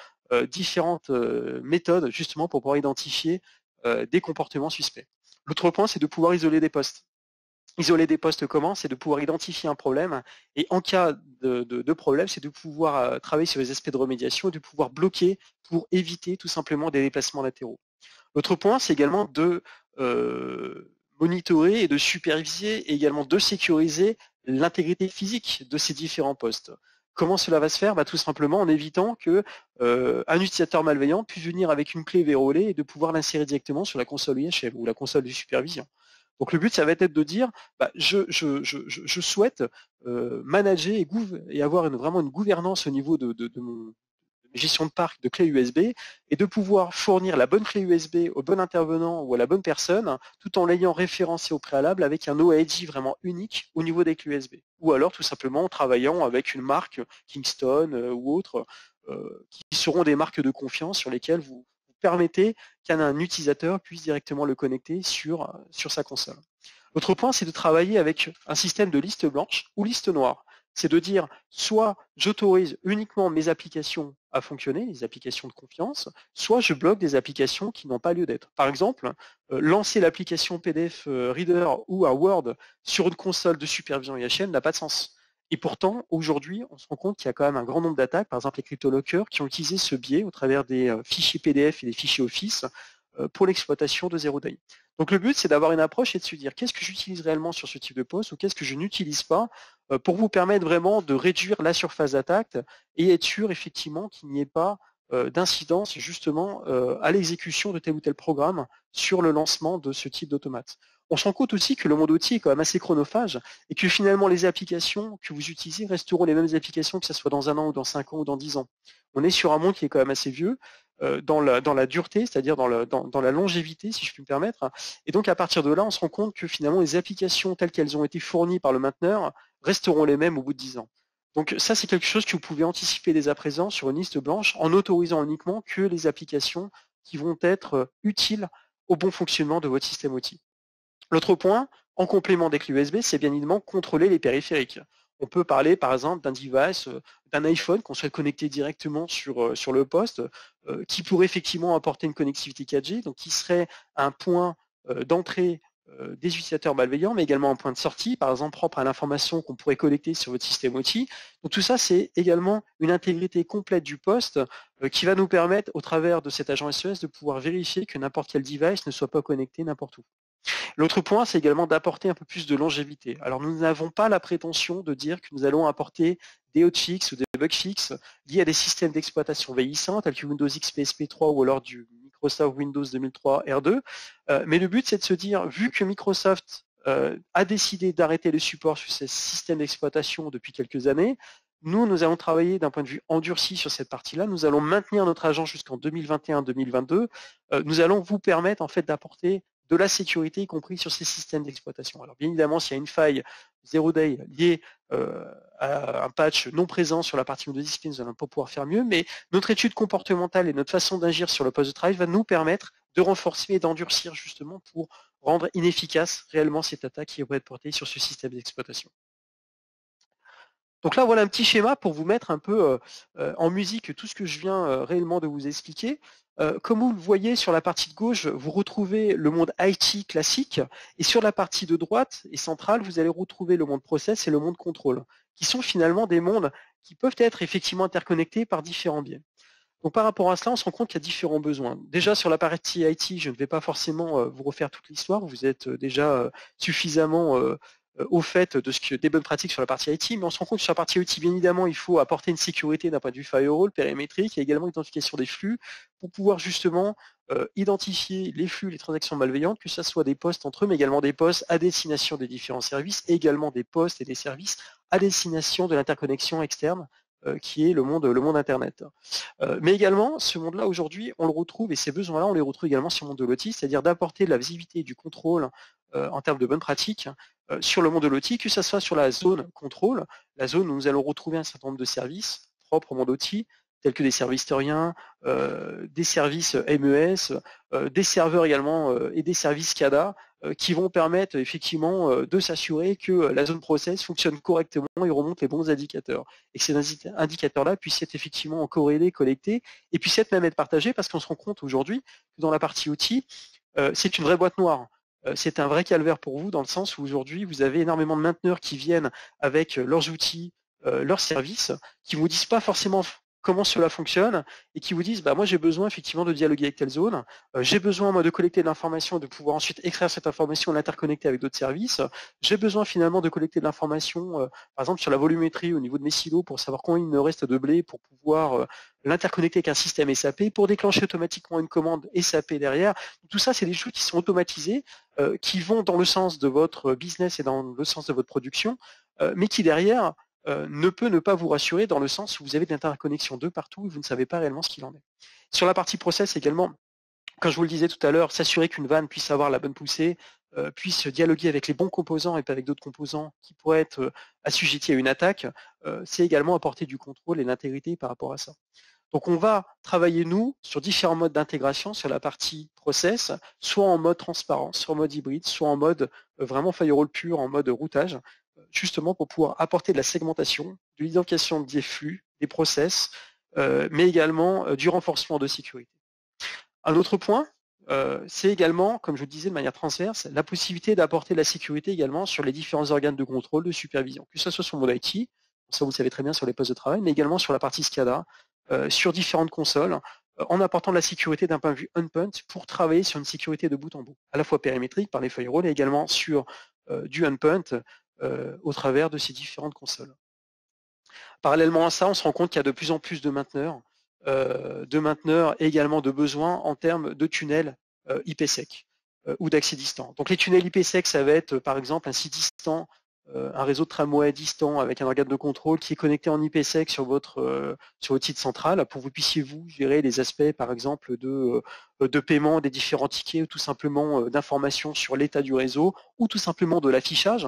différentes méthodes justement pour pouvoir identifier des comportements suspects. L'autre point, c'est de pouvoir isoler des postes. Isoler des postes comment? C'est de pouvoir identifier un problème et en cas de problème, c'est de pouvoir travailler sur les aspects de remédiation et de pouvoir bloquer pour éviter tout simplement des déplacements latéraux. L'autre point, c'est également de monitorer et de superviser et également de sécuriser l'intégrité physique de ces différents postes. Comment cela va se faire? Tout simplement en évitant que un utilisateur malveillant puisse venir avec une clé verrouillée et de pouvoir l'insérer directement sur la console IHM ou la console de supervision. Donc le but, ça va être de dire, je souhaite manager et avoir vraiment une gouvernance au niveau de mon gestion de parc de clés USB et de pouvoir fournir la bonne clé USB au bon intervenant ou à la bonne personne tout en l'ayant référencé au préalable avec un OID vraiment unique au niveau des clés USB. Ou alors tout simplement en travaillant avec une marque Kingston ou autre qui seront des marques de confiance sur lesquelles vous permettez qu'un utilisateur puisse directement le connecter sur sa console. L'autre point, c'est de travailler avec un système de liste blanche ou liste noire. C'est de dire, soit j'autorise uniquement mes applications à fonctionner, les applications de confiance, soit je bloque des applications qui n'ont pas lieu d'être. Par exemple, lancer l'application PDF Reader ou un Word sur une console de supervision IHM n'a pas de sens. Et pourtant, aujourd'hui, on se rend compte qu'il y a quand même un grand nombre d'attaques, par exemple les cryptolockers, qui ont utilisé ce biais au travers des fichiers PDF et des fichiers Office pour l'exploitation de Zero Day. Donc le but, c'est d'avoir une approche et de se dire qu'est-ce que j'utilise réellement sur ce type de poste ou qu'est-ce que je n'utilise pas pour vous permettre vraiment de réduire la surface d'attaque et être sûr effectivement qu'il n'y ait pas d'incidence justement à l'exécution de tel ou tel programme sur le lancement de ce type d'automate. On se rend compte aussi que le monde outil est quand même assez chronophage et que finalement les applications que vous utilisez resteront les mêmes applications que ce soit dans 1 an ou dans 5 ans ou dans 10 ans. On est sur un monde qui est quand même assez vieux dans la dureté, c'est-à-dire dans la longévité, si je puis me permettre. Et donc à partir de là, on se rend compte que finalement les applications telles qu'elles ont été fournies par le mainteneur resteront les mêmes au bout de 10 ans. Donc ça, c'est quelque chose que vous pouvez anticiper dès à présent sur une liste blanche en autorisant uniquement que les applications qui vont être utiles au bon fonctionnement de votre système outil. L'autre point, en complément des clés USB, c'est bien évidemment contrôler les périphériques. On peut parler par exemple d'un device, d'un iPhone qu'on souhaite connecter directement sur le poste, qui pourrait effectivement apporter une connectivité 4G, donc qui serait un point d'entrée des utilisateurs malveillants, mais également un point de sortie, par exemple propre à l'information qu'on pourrait collecter sur votre système outil. Donc tout ça, c'est également une intégrité complète du poste qui va nous permettre, au travers de cet agent SES, de pouvoir vérifier que n'importe quel device ne soit pas connecté n'importe où. L'autre point, c'est également d'apporter un peu plus de longévité. Alors nous n'avons pas la prétention de dire que nous allons apporter des hotfix ou des bugfix liés à des systèmes d'exploitation vieillissants tels que Windows XP SP3 ou alors du Microsoft Windows 2003 R2. Mais le but, c'est de se dire, vu que Microsoft a décidé d'arrêter le support sur ces systèmes d'exploitation depuis quelques années, nous allons travailler d'un point de vue endurci sur cette partie-là. Nous allons maintenir notre agent jusqu'en 2021-2022. Nous allons vous permettre en fait d'apporter de la sécurité, y compris sur ces systèmes d'exploitation. Alors bien évidemment, s'il y a une faille 0 day liée à un patch non présent sur la partie Windows XP, nous n'allons pas pouvoir faire mieux, mais notre étude comportementale et notre façon d'agir sur le poste de travail va nous permettre de renforcer et d'endurcir justement pour rendre inefficace réellement cette attaque qui pourrait être portée sur ce système d'exploitation. Donc là, voilà un petit schéma pour vous mettre un peu en musique tout ce que je viens réellement de vous expliquer. Comme vous le voyez sur la partie de gauche, vous retrouvez le monde IT classique, et sur la partie de droite et centrale, vous allez retrouver le monde process et le monde contrôle, qui sont finalement des mondes qui peuvent être effectivement interconnectés par différents biais. Donc par rapport à cela, on se rend compte qu'il y a différents besoins. Déjà sur la partie IT, je ne vais pas forcément vous refaire toute l'histoire, vous êtes déjà suffisamment au fait de ce que des bonnes pratiques sur la partie IT, mais on se rend compte que sur la partie IT, bien évidemment, il faut apporter une sécurité d'un point de vue firewall, périmétrique, et également l'identification des flux pour pouvoir justement identifier les flux, les transactions malveillantes, que ce soit des postes entre eux, mais également des postes à destination des différents services, et également des postes et des services à destination de l'interconnexion externe, qui est le monde Internet. Mais également, ce monde-là, aujourd'hui, on le retrouve, et ces besoins-là, on les retrouve également sur le monde de l'OT, c'est-à-dire d'apporter de la visibilité et du contrôle en termes de bonnes pratiques sur le monde de l'OT, que ce soit sur la zone contrôle, la zone où nous allons retrouver un certain nombre de services propres au monde OT, tels que des services historiens, des services MES, des serveurs également et des services SCADA, qui vont permettre effectivement de s'assurer que la zone process fonctionne correctement et remonte les bons indicateurs. Et que ces indicateurs-là puissent être effectivement corrélés, collectés, et puissent même être partagés, parce qu'on se rend compte aujourd'hui que dans la partie outils, c'est une vraie boîte noire. C'est un vrai calvaire pour vous, dans le sens où aujourd'hui, vous avez énormément de mainteneurs qui viennent avec leurs outils, leurs services, qui ne vous disent pas forcément comment cela fonctionne, et qui vous disent moi j'ai besoin effectivement de dialoguer avec telle zone, j'ai besoin moi de collecter de l'information et de pouvoir ensuite extraire cette information et l'interconnecter avec d'autres services, j'ai besoin finalement de collecter de l'information par exemple sur la volumétrie au niveau de mes silos pour savoir combien il me reste de blé pour pouvoir l'interconnecter avec un système SAP pour déclencher automatiquement une commande SAP derrière. Tout ça, c'est des choses qui sont automatisées, qui vont dans le sens de votre business et dans le sens de votre production, mais qui derrière ne peut ne pas vous rassurer, dans le sens où vous avez de l'interconnexion de partout et vous ne savez pas réellement ce qu'il en est. Sur la partie process également, comme je vous le disais tout à l'heure, s'assurer qu'une vanne puisse avoir la bonne poussée, puisse dialoguer avec les bons composants et pas avec d'autres composants qui pourraient être assujettis à une attaque, c'est également apporter du contrôle et de l'intégrité par rapport à ça. Donc on va travailler, nous, sur différents modes d'intégration sur la partie process, soit en mode transparent, soit en mode hybride, soit en mode vraiment firewall pur, en mode routage, justement pour pouvoir apporter de la segmentation, de l'identification des flux, des process, mais également du renforcement de sécurité. Un autre point, c'est également, comme je vous le disais de manière transverse, la possibilité d'apporter de la sécurité également sur les différents organes de contrôle, de supervision, que ce soit sur le mode IT, ça vous le savez très bien sur les postes de travail, mais également sur la partie SCADA, sur différentes consoles, en apportant de la sécurité d'un point de vue endpoint pour travailler sur une sécurité de bout en bout, à la fois périmétrique par les firewalls et également sur du endpoint au travers de ces différentes consoles. Parallèlement à ça, on se rend compte qu'il y a de plus en plus de mainteneurs et également de besoins en termes de tunnels IPsec ou d'accès distant. Donc les tunnels IPsec, ça va être par exemple un site distant, un réseau de tramway distant avec un organe de contrôle qui est connecté en IPsec sur votre site central pour que vous puissiez vous gérer les aspects par exemple de paiement des différents tickets ou tout simplement d'informations sur l'état du réseau ou tout simplement de l'affichage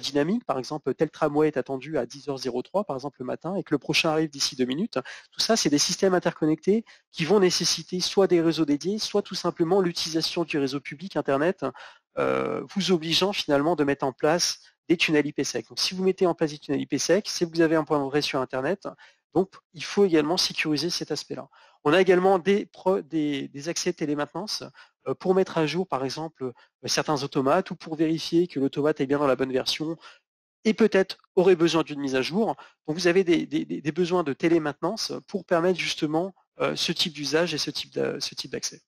dynamique. Par exemple, tel tramway est attendu à 10h03 par exemple le matin et que le prochain arrive d'ici 2 minutes. Tout ça, c'est des systèmes interconnectés qui vont nécessiter soit des réseaux dédiés, soit tout simplement l'utilisation du réseau public Internet vous obligeant finalement de mettre en place des tunnels IPsec. Donc si vous mettez en place des tunnels IPsec, c'est que vous avez un point d'entrée sur Internet, donc il faut également sécuriser cet aspect-là. On a également des accès télémaintenance pour mettre à jour par exemple certains automates ou pour vérifier que l'automate est bien dans la bonne version et peut-être aurait besoin d'une mise à jour. Donc vous avez des besoins de télémaintenance pour permettre justement ce type d'usage et ce type d'accès.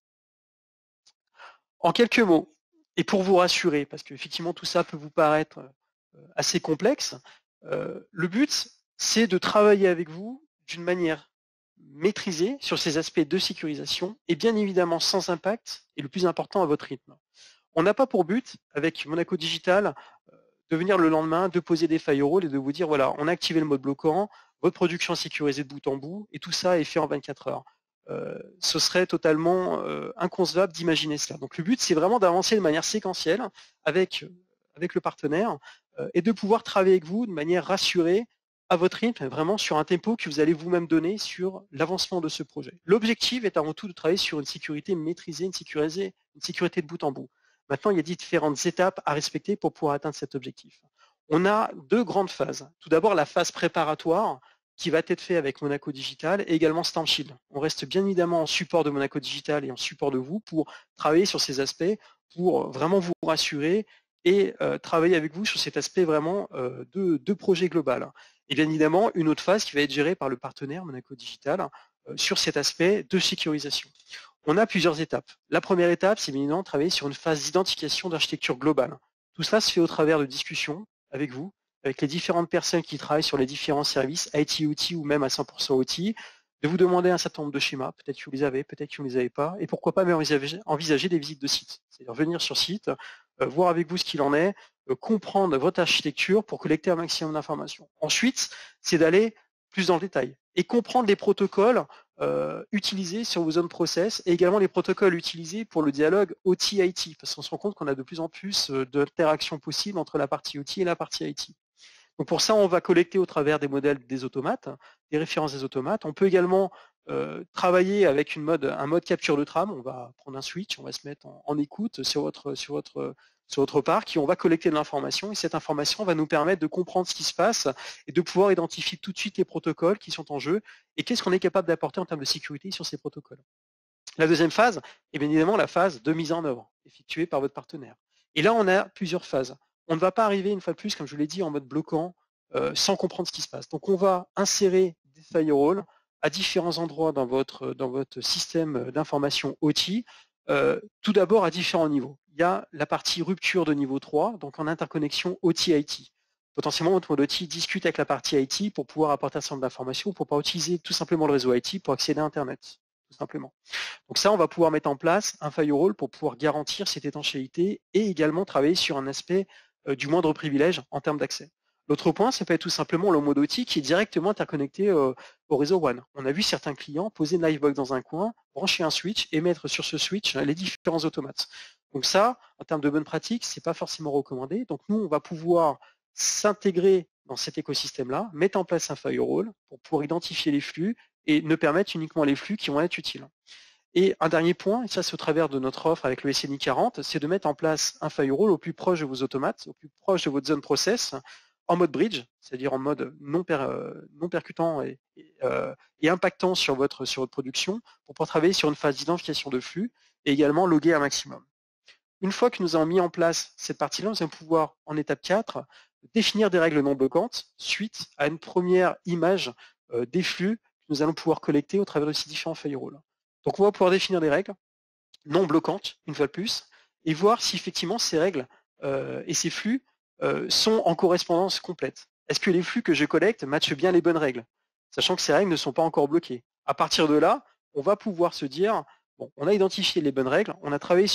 En quelques mots, et pour vous rassurer, parce qu'effectivement tout ça peut vous paraître assez complexe, le but c'est de travailler avec vous d'une manière maîtrisée sur ces aspects de sécurisation et bien évidemment sans impact et le plus important à votre rythme. On n'a pas pour but, avec Monaco Digital, de venir le lendemain, de poser des firewalls et de vous dire voilà, on a activé le mode bloquant, votre production est sécurisée de bout en bout et tout ça est fait en 24 heures. Ce serait totalement inconcevable d'imaginer cela. Donc le but, c'est vraiment d'avancer de manière séquentielle avec le partenaire et de pouvoir travailler avec vous de manière rassurée à votre rythme, vraiment sur un tempo que vous allez vous-même donner sur l'avancement de ce projet. L'objectif est avant tout de travailler sur une sécurité maîtrisée, une sécurité de bout en bout. Maintenant, il y a différentes étapes à respecter pour pouvoir atteindre cet objectif. On a deux grandes phases. Tout d'abord, la phase préparatoire qui va être faite avec Monaco Digital et également StormShield. On reste bien évidemment en support de Monaco Digital et en support de vous pour travailler sur ces aspects, pour vraiment vous rassurer et travailler avec vous sur cet aspect vraiment de projet global. Et bien évidemment, une autre phase qui va être gérée par le partenaire Monaco Digital sur cet aspect de sécurisation. On a plusieurs étapes. La première étape, c'est bien évidemment de travailler sur une phase d'identification d'architecture globale. Tout cela se fait au travers de discussions avec vous, avec les différentes personnes qui travaillent sur les différents services, IT, OT ou même à 100% OT, de vous demander un certain nombre de schémas, peut-être que vous les avez, peut-être que vous ne les avez pas, et pourquoi pas même envisager des visites de site. C'est-à-dire venir sur site, voir avec vous ce qu'il en est, comprendre votre architecture pour collecter un maximum d'informations. Ensuite, c'est d'aller plus dans le détail et comprendre les protocoles utilisés sur vos zones process et également les protocoles utilisés pour le dialogue OT-IT, parce qu'on se rend compte qu'on a de plus en plus d'interactions possibles entre la partie OT et la partie IT. Donc pour ça, on va collecter au travers des modèles des automates, des références des automates. On peut également travailler avec un mode capture de trame. On va prendre un switch, on va se mettre en écoute sur votre parc et on va collecter de l'information. Et cette information va nous permettre de comprendre ce qui se passe et de pouvoir identifier tout de suite les protocoles qui sont en jeu et qu'est-ce qu'on est capable d'apporter en termes de sécurité sur ces protocoles. La deuxième phase est bien évidemment la phase de mise en œuvre effectuée par votre partenaire. Et là, on a plusieurs phases. On ne va pas arriver une fois de plus, comme je vous l'ai dit, en mode bloquant sans comprendre ce qui se passe. Donc on va insérer des firewalls à différents endroits dans votre système d'information OT, tout d'abord à différents niveaux. Il y a la partie rupture de niveau 3, donc en interconnexion OT-IT. Potentiellement, votre mode OT discute avec la partie IT pour pouvoir apporter un certain nombre d'informations, pour pouvoir utiliser tout simplement le réseau IT pour accéder à Internet, tout simplement. Donc ça, on va pouvoir mettre en place un firewall pour pouvoir garantir cette étanchéité et également travailler sur un aspect du moindre privilège en termes d'accès. L'autre point, ça peut être tout simplement le mode OT qui est directement interconnecté au réseau WAN. On a vu certains clients poser une Livebox dans un coin, brancher un switch et mettre sur ce switch les différents automates. Donc ça, en termes de bonne pratique, c'est pas forcément recommandé. Donc nous, on va pouvoir s'intégrer dans cet écosystème-là, mettre en place un firewall pour pouvoir identifier les flux et ne permettre uniquement les flux qui vont être utiles. Et un dernier point, et ça c'est au travers de notre offre avec le SNI 40, c'est de mettre en place un firewall au plus proche de vos automates, au plus proche de votre zone process, en mode bridge, c'est-à-dire en mode non percutant et impactant sur votre production pour pouvoir travailler sur une phase d'identification de flux et également loguer un maximum. Une fois que nous avons mis en place cette partie-là, nous allons pouvoir, en étape 4, définir des règles non bloquantes suite à une première image des flux que nous allons pouvoir collecter au travers de ces différents firewalls. Donc on va pouvoir définir des règles non bloquantes, une fois de plus, et voir si effectivement ces règles et ces flux sont en correspondance complète. Est-ce que les flux que je collecte matchent bien les bonnes règles, sachant que ces règles ne sont pas encore bloquées. À partir de là, on va pouvoir se dire, bon, on a identifié les bonnes règles, on a travaillé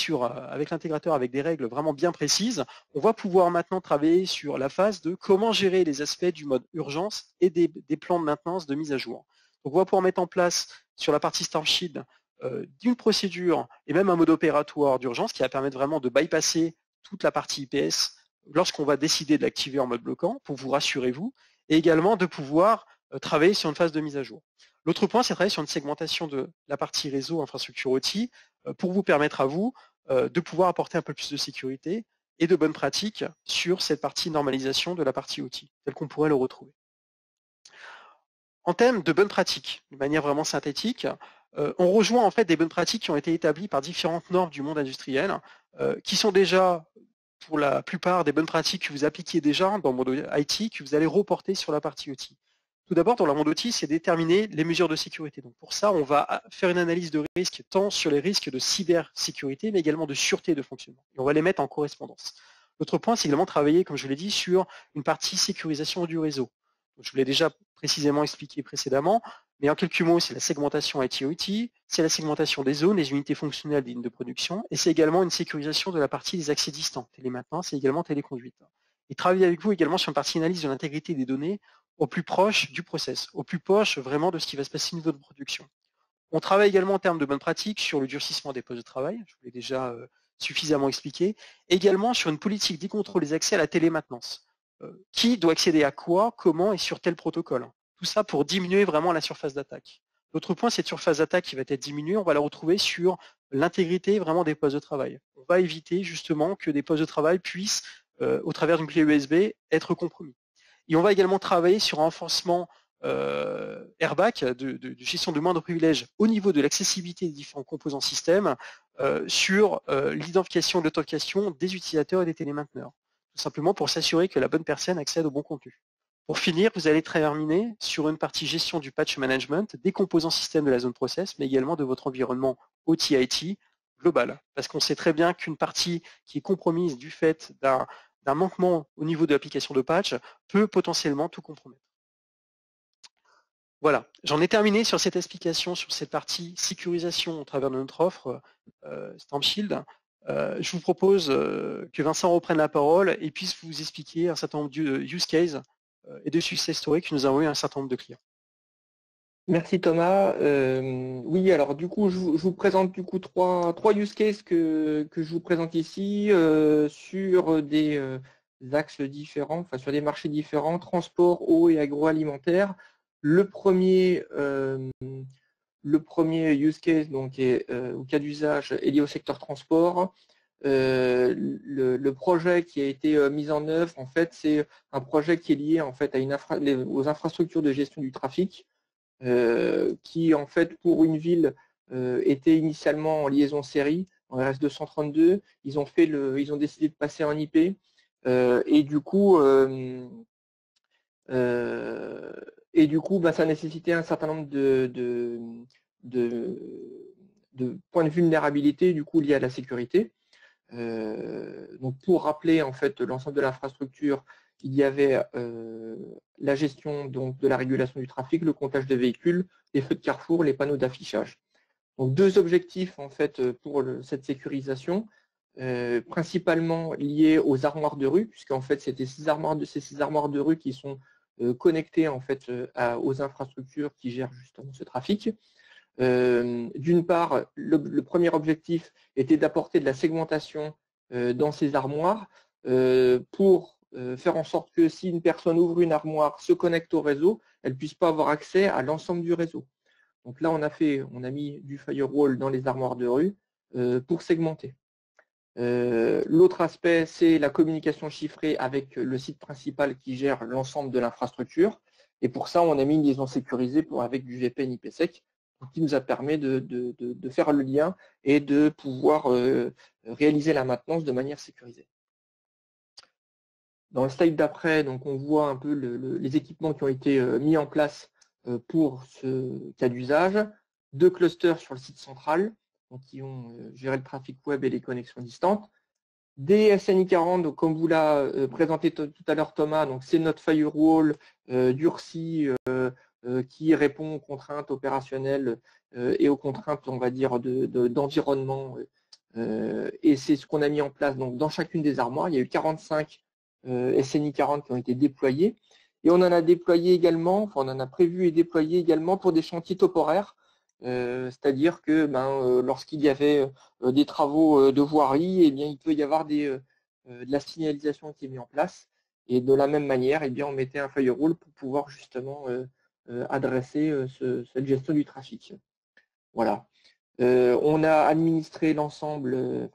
avec l'intégrateur avec des règles vraiment bien précises, on va pouvoir maintenant travailler sur la phase de comment gérer les aspects du mode urgence et des plans de maintenance de mise à jour. Donc on va pouvoir mettre en place sur la partie StormShield d'une procédure et même un mode opératoire d'urgence qui va permettre vraiment de bypasser toute la partie IPS lorsqu'on va décider de l'activer en mode bloquant, pour vous rassurer vous, et également de pouvoir travailler sur une phase de mise à jour. L'autre point, c'est de travailler sur une segmentation de la partie réseau infrastructure OT pour vous permettre à vous de pouvoir apporter un peu plus de sécurité et de bonnes pratiques sur cette partie normalisation de la partie outil, telle qu'on pourrait le retrouver. En termes de bonnes pratiques, de manière vraiment synthétique, on rejoint en fait des bonnes pratiques qui ont été établies par différentes normes du monde industriel, qui sont déjà, pour la plupart, des bonnes pratiques que vous appliquiez déjà dans le monde IT, que vous allez reporter sur la partie outil. Tout d'abord, dans le monde outil, c'est déterminer les mesures de sécurité. Donc pour ça, on va faire une analyse de risque tant sur les risques de cybersécurité, mais également de sûreté de fonctionnement. Et on va les mettre en correspondance. L'autre point, c'est également travailler, comme je vous l'ai dit, sur une partie sécurisation du réseau. Donc, je vous l'ai déjà précisément expliqué précédemment, mais en quelques mots, c'est la segmentation IT-OT, c'est la segmentation des zones, des unités fonctionnelles des lignes de production, et c'est également une sécurisation de la partie des accès distants, télémaintenance et également téléconduite. Et travailler avec vous également sur une partie analyse de l'intégrité des données au plus proche du process, au plus proche vraiment de ce qui va se passer au niveau de production. On travaille également en termes de bonnes pratiques sur le durcissement des postes de travail, je vous l'ai déjà suffisamment expliqué, également sur une politique des contrôles des accès à la télémaintenance. Qui doit accéder à quoi, comment et sur tel protocole. Tout ça pour diminuer vraiment la surface d'attaque. L'autre point, cette surface d'attaque qui va être diminuée, on va la retrouver sur l'intégrité vraiment des postes de travail. On va éviter justement que des postes de travail puissent, au travers d'une clé USB, être compromis. Et on va également travailler sur un renforcement airbag de gestion de moindres privilèges au niveau de l'accessibilité des différents composants système sur l'identification et l'authentification des utilisateurs et des télémainteneurs. Tout simplement pour s'assurer que la bonne personne accède au bon contenu. Pour finir, vous allez terminer sur une partie gestion du patch management, des composants système de la zone process, mais également de votre environnement OT-IT global. Parce qu'on sait très bien qu'une partie qui est compromise du fait d'un manquement au niveau de l'application de patch peut potentiellement tout compromettre. Voilà, j'en ai terminé sur cette explication, sur cette partie sécurisation au travers de notre offre StampShield. Je vous propose que Vincent reprenne la parole et puisse vous expliquer un certain nombre de use cases et de success stories que nous avons eu un certain nombre de clients. Merci Thomas. Oui, alors du coup, je vous présente du coup trois use cases que je vous présente ici sur des axes différents, enfin sur des marchés différents, transport, eau et agroalimentaire. Le premier use case donc est au cas d'usage est lié au secteur transport. Le projet qui a été mis en œuvre, en fait, c'est un projet qui est lié en fait à aux infrastructures de gestion du trafic. Qui en fait pour une ville était initialement en liaison série en RS232, ils ont décidé de passer en IP et du coup ça nécessitait un certain nombre de points de vulnérabilité du coup liés à la sécurité. Donc pour rappeler en fait l'ensemble de l'infrastructure, il y avait la gestion donc, de la régulation du trafic, le comptage des véhicules, les feux de carrefour, les panneaux d'affichage. Donc deux objectifs en fait pour cette sécurisation, principalement liés aux armoires de rue, puisqu'en fait c'était ces armoires de rue qui sont connectées en fait aux infrastructures qui gèrent justement ce trafic. D'une part, le premier objectif était d'apporter de la segmentation dans ces armoires pour faire en sorte que si une personne ouvre une armoire, se connecte au réseau, elle ne puisse pas avoir accès à l'ensemble du réseau. Donc là, on a mis du firewall dans les armoires de rue pour segmenter. L'autre aspect, c'est la communication chiffrée avec le site principal qui gère l'ensemble de l'infrastructure. Et pour ça, on a mis une liaison sécurisée avec du VPN IPsec qui nous a permis de faire le lien et de pouvoir réaliser la maintenance de manière sécurisée. Dans le slide d'après, donc on voit un peu les équipements qui ont été mis en place pour ce cas d'usage. 2 clusters sur le site central, donc qui ont géré le trafic web et les connexions distantes. Des SNI 40, donc comme vous l'a présenté tout à l'heure Thomas, donc c'est notre firewall durci qui répond aux contraintes opérationnelles et aux contraintes, on va dire, d'environnement. Et c'est ce qu'on a mis en place donc, dans chacune des armoires. Il y a eu 45 SNI 40 qui ont été déployés. Et on en a déployé également, enfin on en a prévu et déployé également pour des chantiers temporaires. C'est-à-dire que lorsqu'il y avait des travaux de voirie, eh bien, il peut y avoir de la signalisation qui est mise en place. Et de la même manière, eh bien, on mettait un firewall pour pouvoir justement adresser cette gestion du trafic. Voilà. On a administré l'ensemble,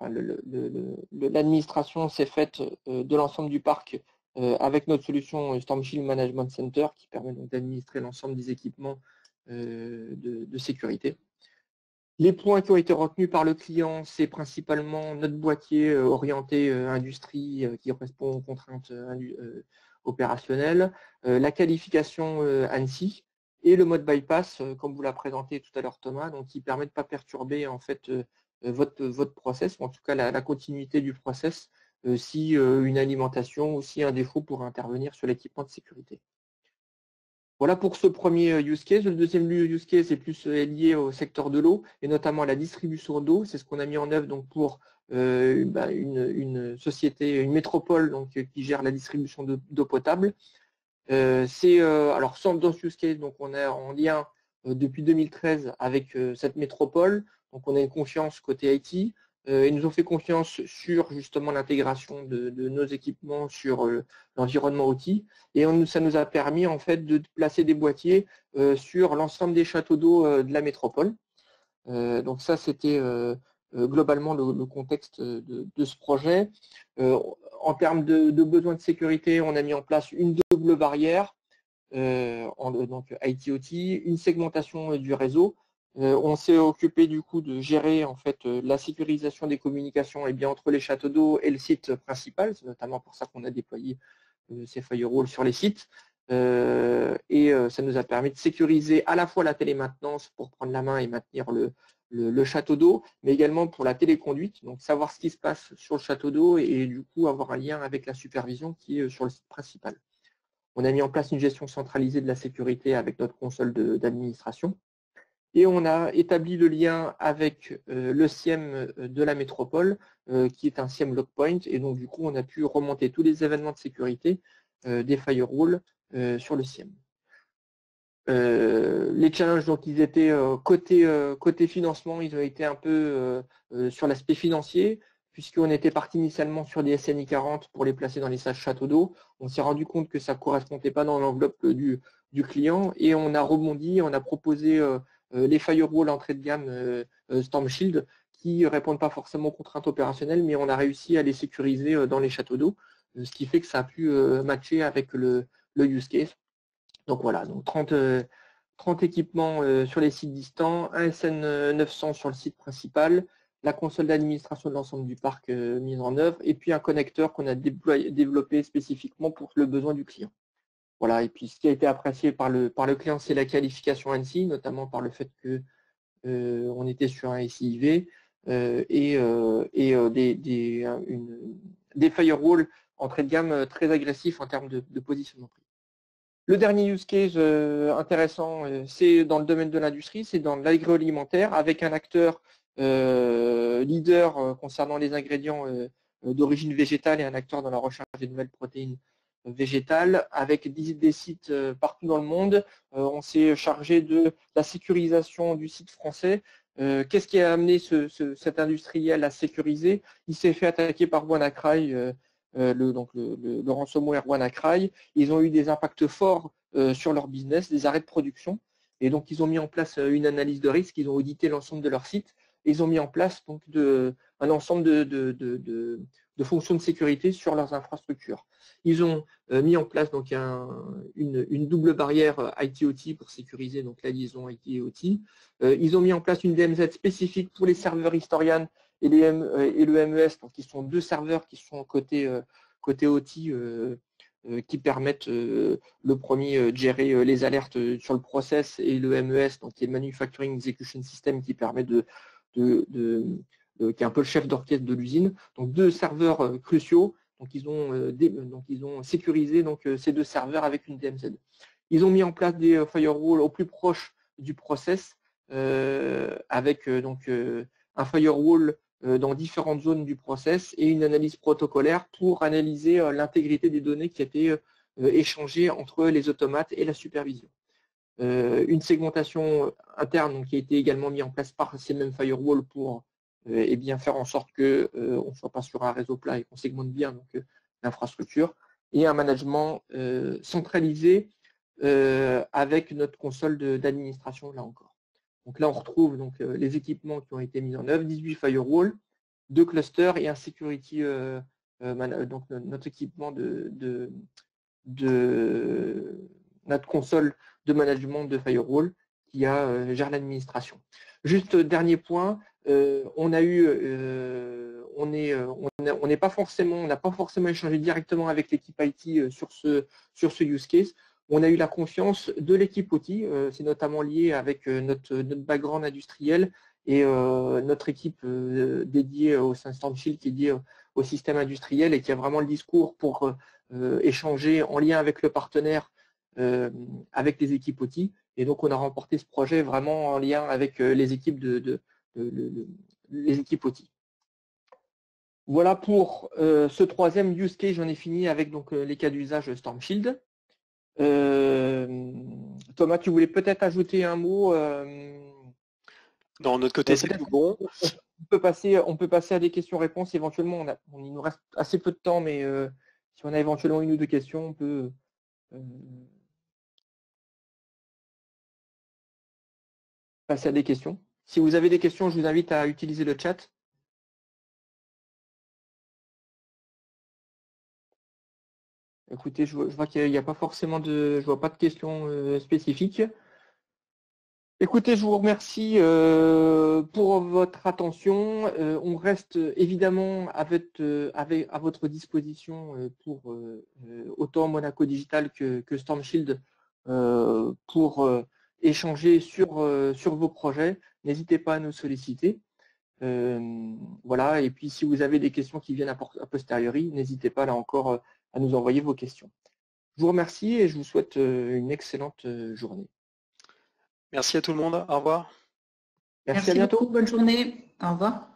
l'administration s'est faite de l'ensemble du parc avec notre solution Storm Shield Management Center qui permet donc d'administrer l'ensemble des équipements de sécurité. Les points qui ont été retenus par le client, c'est principalement notre boîtier orienté industrie qui correspond aux contraintes opérationnelles, la qualification ANSI et le mode bypass, comme vous l'a présenté tout à l'heure Thomas, donc qui permet de ne pas perturber en fait votre process, ou en tout cas la continuité du process, si une alimentation ou si un défaut pourrait intervenir sur l'équipement de sécurité. Voilà pour ce premier use case. Le deuxième use case est plus lié au secteur de l'eau et notamment à la distribution d'eau. C'est ce qu'on a mis en œuvre donc, pour une société, une métropole donc, qui gère la distribution d'eau potable. Alors dans ce use case, donc, on est en lien depuis 2013 avec cette métropole. Donc on a une confiance côté IT. Ils nous ont fait confiance sur justement l'intégration de nos équipements sur l'environnement outil et ça nous a permis en fait de placer des boîtiers sur l'ensemble des châteaux d'eau de la métropole. Donc ça c'était globalement le contexte de ce projet. En termes de besoins de sécurité, on a mis en place une double barrière, donc IT-OT, une segmentation du réseau. On s'est occupé du coup de gérer en fait la sécurisation des communications entre les châteaux d'eau et le site principal. C'est notamment pour ça qu'on a déployé ces firewalls sur les sites. Ça nous a permis de sécuriser à la fois la télémaintenance pour prendre la main et maintenir le château d'eau, mais également pour la téléconduite, donc savoir ce qui se passe sur le château d'eau et du coup avoir un lien avec la supervision qui est sur le site principal. On a mis en place une gestion centralisée de la sécurité avec notre console d'administration. Et on a établi le lien avec le SIEM de la métropole, qui est un SIEM Logpoint. Et donc, du coup, on a pu remonter tous les événements de sécurité des firewalls sur le SIEM. Les challenges, donc, ils étaient côté financement, ils ont été un peu sur l'aspect financier, puisqu'on était parti initialement sur des SNI 40 pour les placer dans les châteaux d'eau. On s'est rendu compte que ça ne correspondait pas dans l'enveloppe du client et on a rebondi, on a proposé les firewalls entrée de gamme Storm Shield qui ne répondent pas forcément aux contraintes opérationnelles, mais on a réussi à les sécuriser dans les châteaux d'eau, ce qui fait que ça a pu matcher avec le use case. Donc voilà, donc 30 équipements sur les sites distants, un SN 900 sur le site principal, la console d'administration de l'ensemble du parc mise en œuvre, et puis un connecteur qu'on a développé spécifiquement pour le besoin du client. Voilà, et puis ce qui a été apprécié par le client, c'est la qualification ANSI, notamment par le fait que on était sur un SIV des firewalls entrée de gamme très agressifs en termes de positionnement prix. Le dernier use case intéressant, c'est dans le domaine de l'industrie, c'est dans l'agroalimentaire, avec un acteur leader concernant les ingrédients d'origine végétale et un acteur dans la recherche des nouvelles protéines végétales, avec des sites partout dans le monde. On s'est chargé de la sécurisation du site français. Qu'est-ce qui a amené cet industriel à sécuriser? Il s'est fait attaquer par WannaCry, le ransomware WannaCry. Ils ont eu des impacts forts sur leur business, des arrêts de production. Et donc, ils ont mis en place une analyse de risque, ils ont audité l'ensemble de leur site. Et ils ont mis en place donc, un ensemble de fonctions de sécurité sur leurs infrastructures. Ils ont mis en place donc, une double barrière IT-OT pour sécuriser donc, la liaison IT et OT. Ils ont mis en place une DMZ spécifique pour les serveurs Historian et le MES, donc qui sont deux serveurs qui sont côté OT qui permettent le premier de gérer les alertes sur le process et le MES, donc qui est le Manufacturing Execution System qui permet qui est un peu le chef d'orchestre de l'usine. Donc deux serveurs cruciaux. Donc ils ont sécurisé donc, ces deux serveurs avec une DMZ. Ils ont mis en place des firewalls au plus proche du process avec un firewall dans différentes zones du process et une analyse protocolaire pour analyser l'intégrité des données qui étaient échangées entre les automates et la supervision. Une segmentation interne donc, qui a été également mise en place par ces mêmes firewalls pour faire en sorte qu'on ne soit pas sur un réseau plat et qu'on segmente bien l'infrastructure, et un management centralisé avec notre console d'administration là encore. Donc là, on retrouve donc, les équipements qui ont été mis en œuvre, 18 firewalls, 2 clusters et un security, donc notre équipement de notre console de management de firewall qui gère l'administration. Juste dernier point, on n'a pas forcément échangé directement avec l'équipe IT sur ce use case. On a eu la confiance de l'équipe OT, c'est notamment lié avec notre background industriel et notre équipe dédiée au sein StormShield qui est dédiée au système industriel et qui a vraiment le discours pour échanger en lien avec le partenaire, avec les équipes OT. Et donc, on a remporté ce projet vraiment en lien avec les équipes les équipes OT. Voilà pour ce troisième use case. J'en ai fini avec donc les cas d'usage StormShield. Thomas, tu voulais peut-être ajouter un mot Non, de notre côté, c'est tout bon. On peut passer à des questions-réponses éventuellement. Il nous reste assez peu de temps, mais si on a éventuellement une ou deux questions, on peut passer à des questions. Si vous avez des questions, je vous invite à utiliser le chat. Écoutez, je vois qu'il n'y a pas forcément je vois pas de questions spécifiques. Écoutez, je vous remercie pour votre attention. On reste évidemment à votre disposition pour autant Monaco Digital que StormShield pour échanger sur vos projets. N'hésitez pas à nous solliciter. Voilà, et puis si vous avez des questions qui viennent a posteriori, n'hésitez pas là encore à nous envoyer vos questions. Je vous remercie et je vous souhaite une excellente journée. Merci à tout le monde. Au revoir. Merci à bientôt. Bonne journée. Au revoir.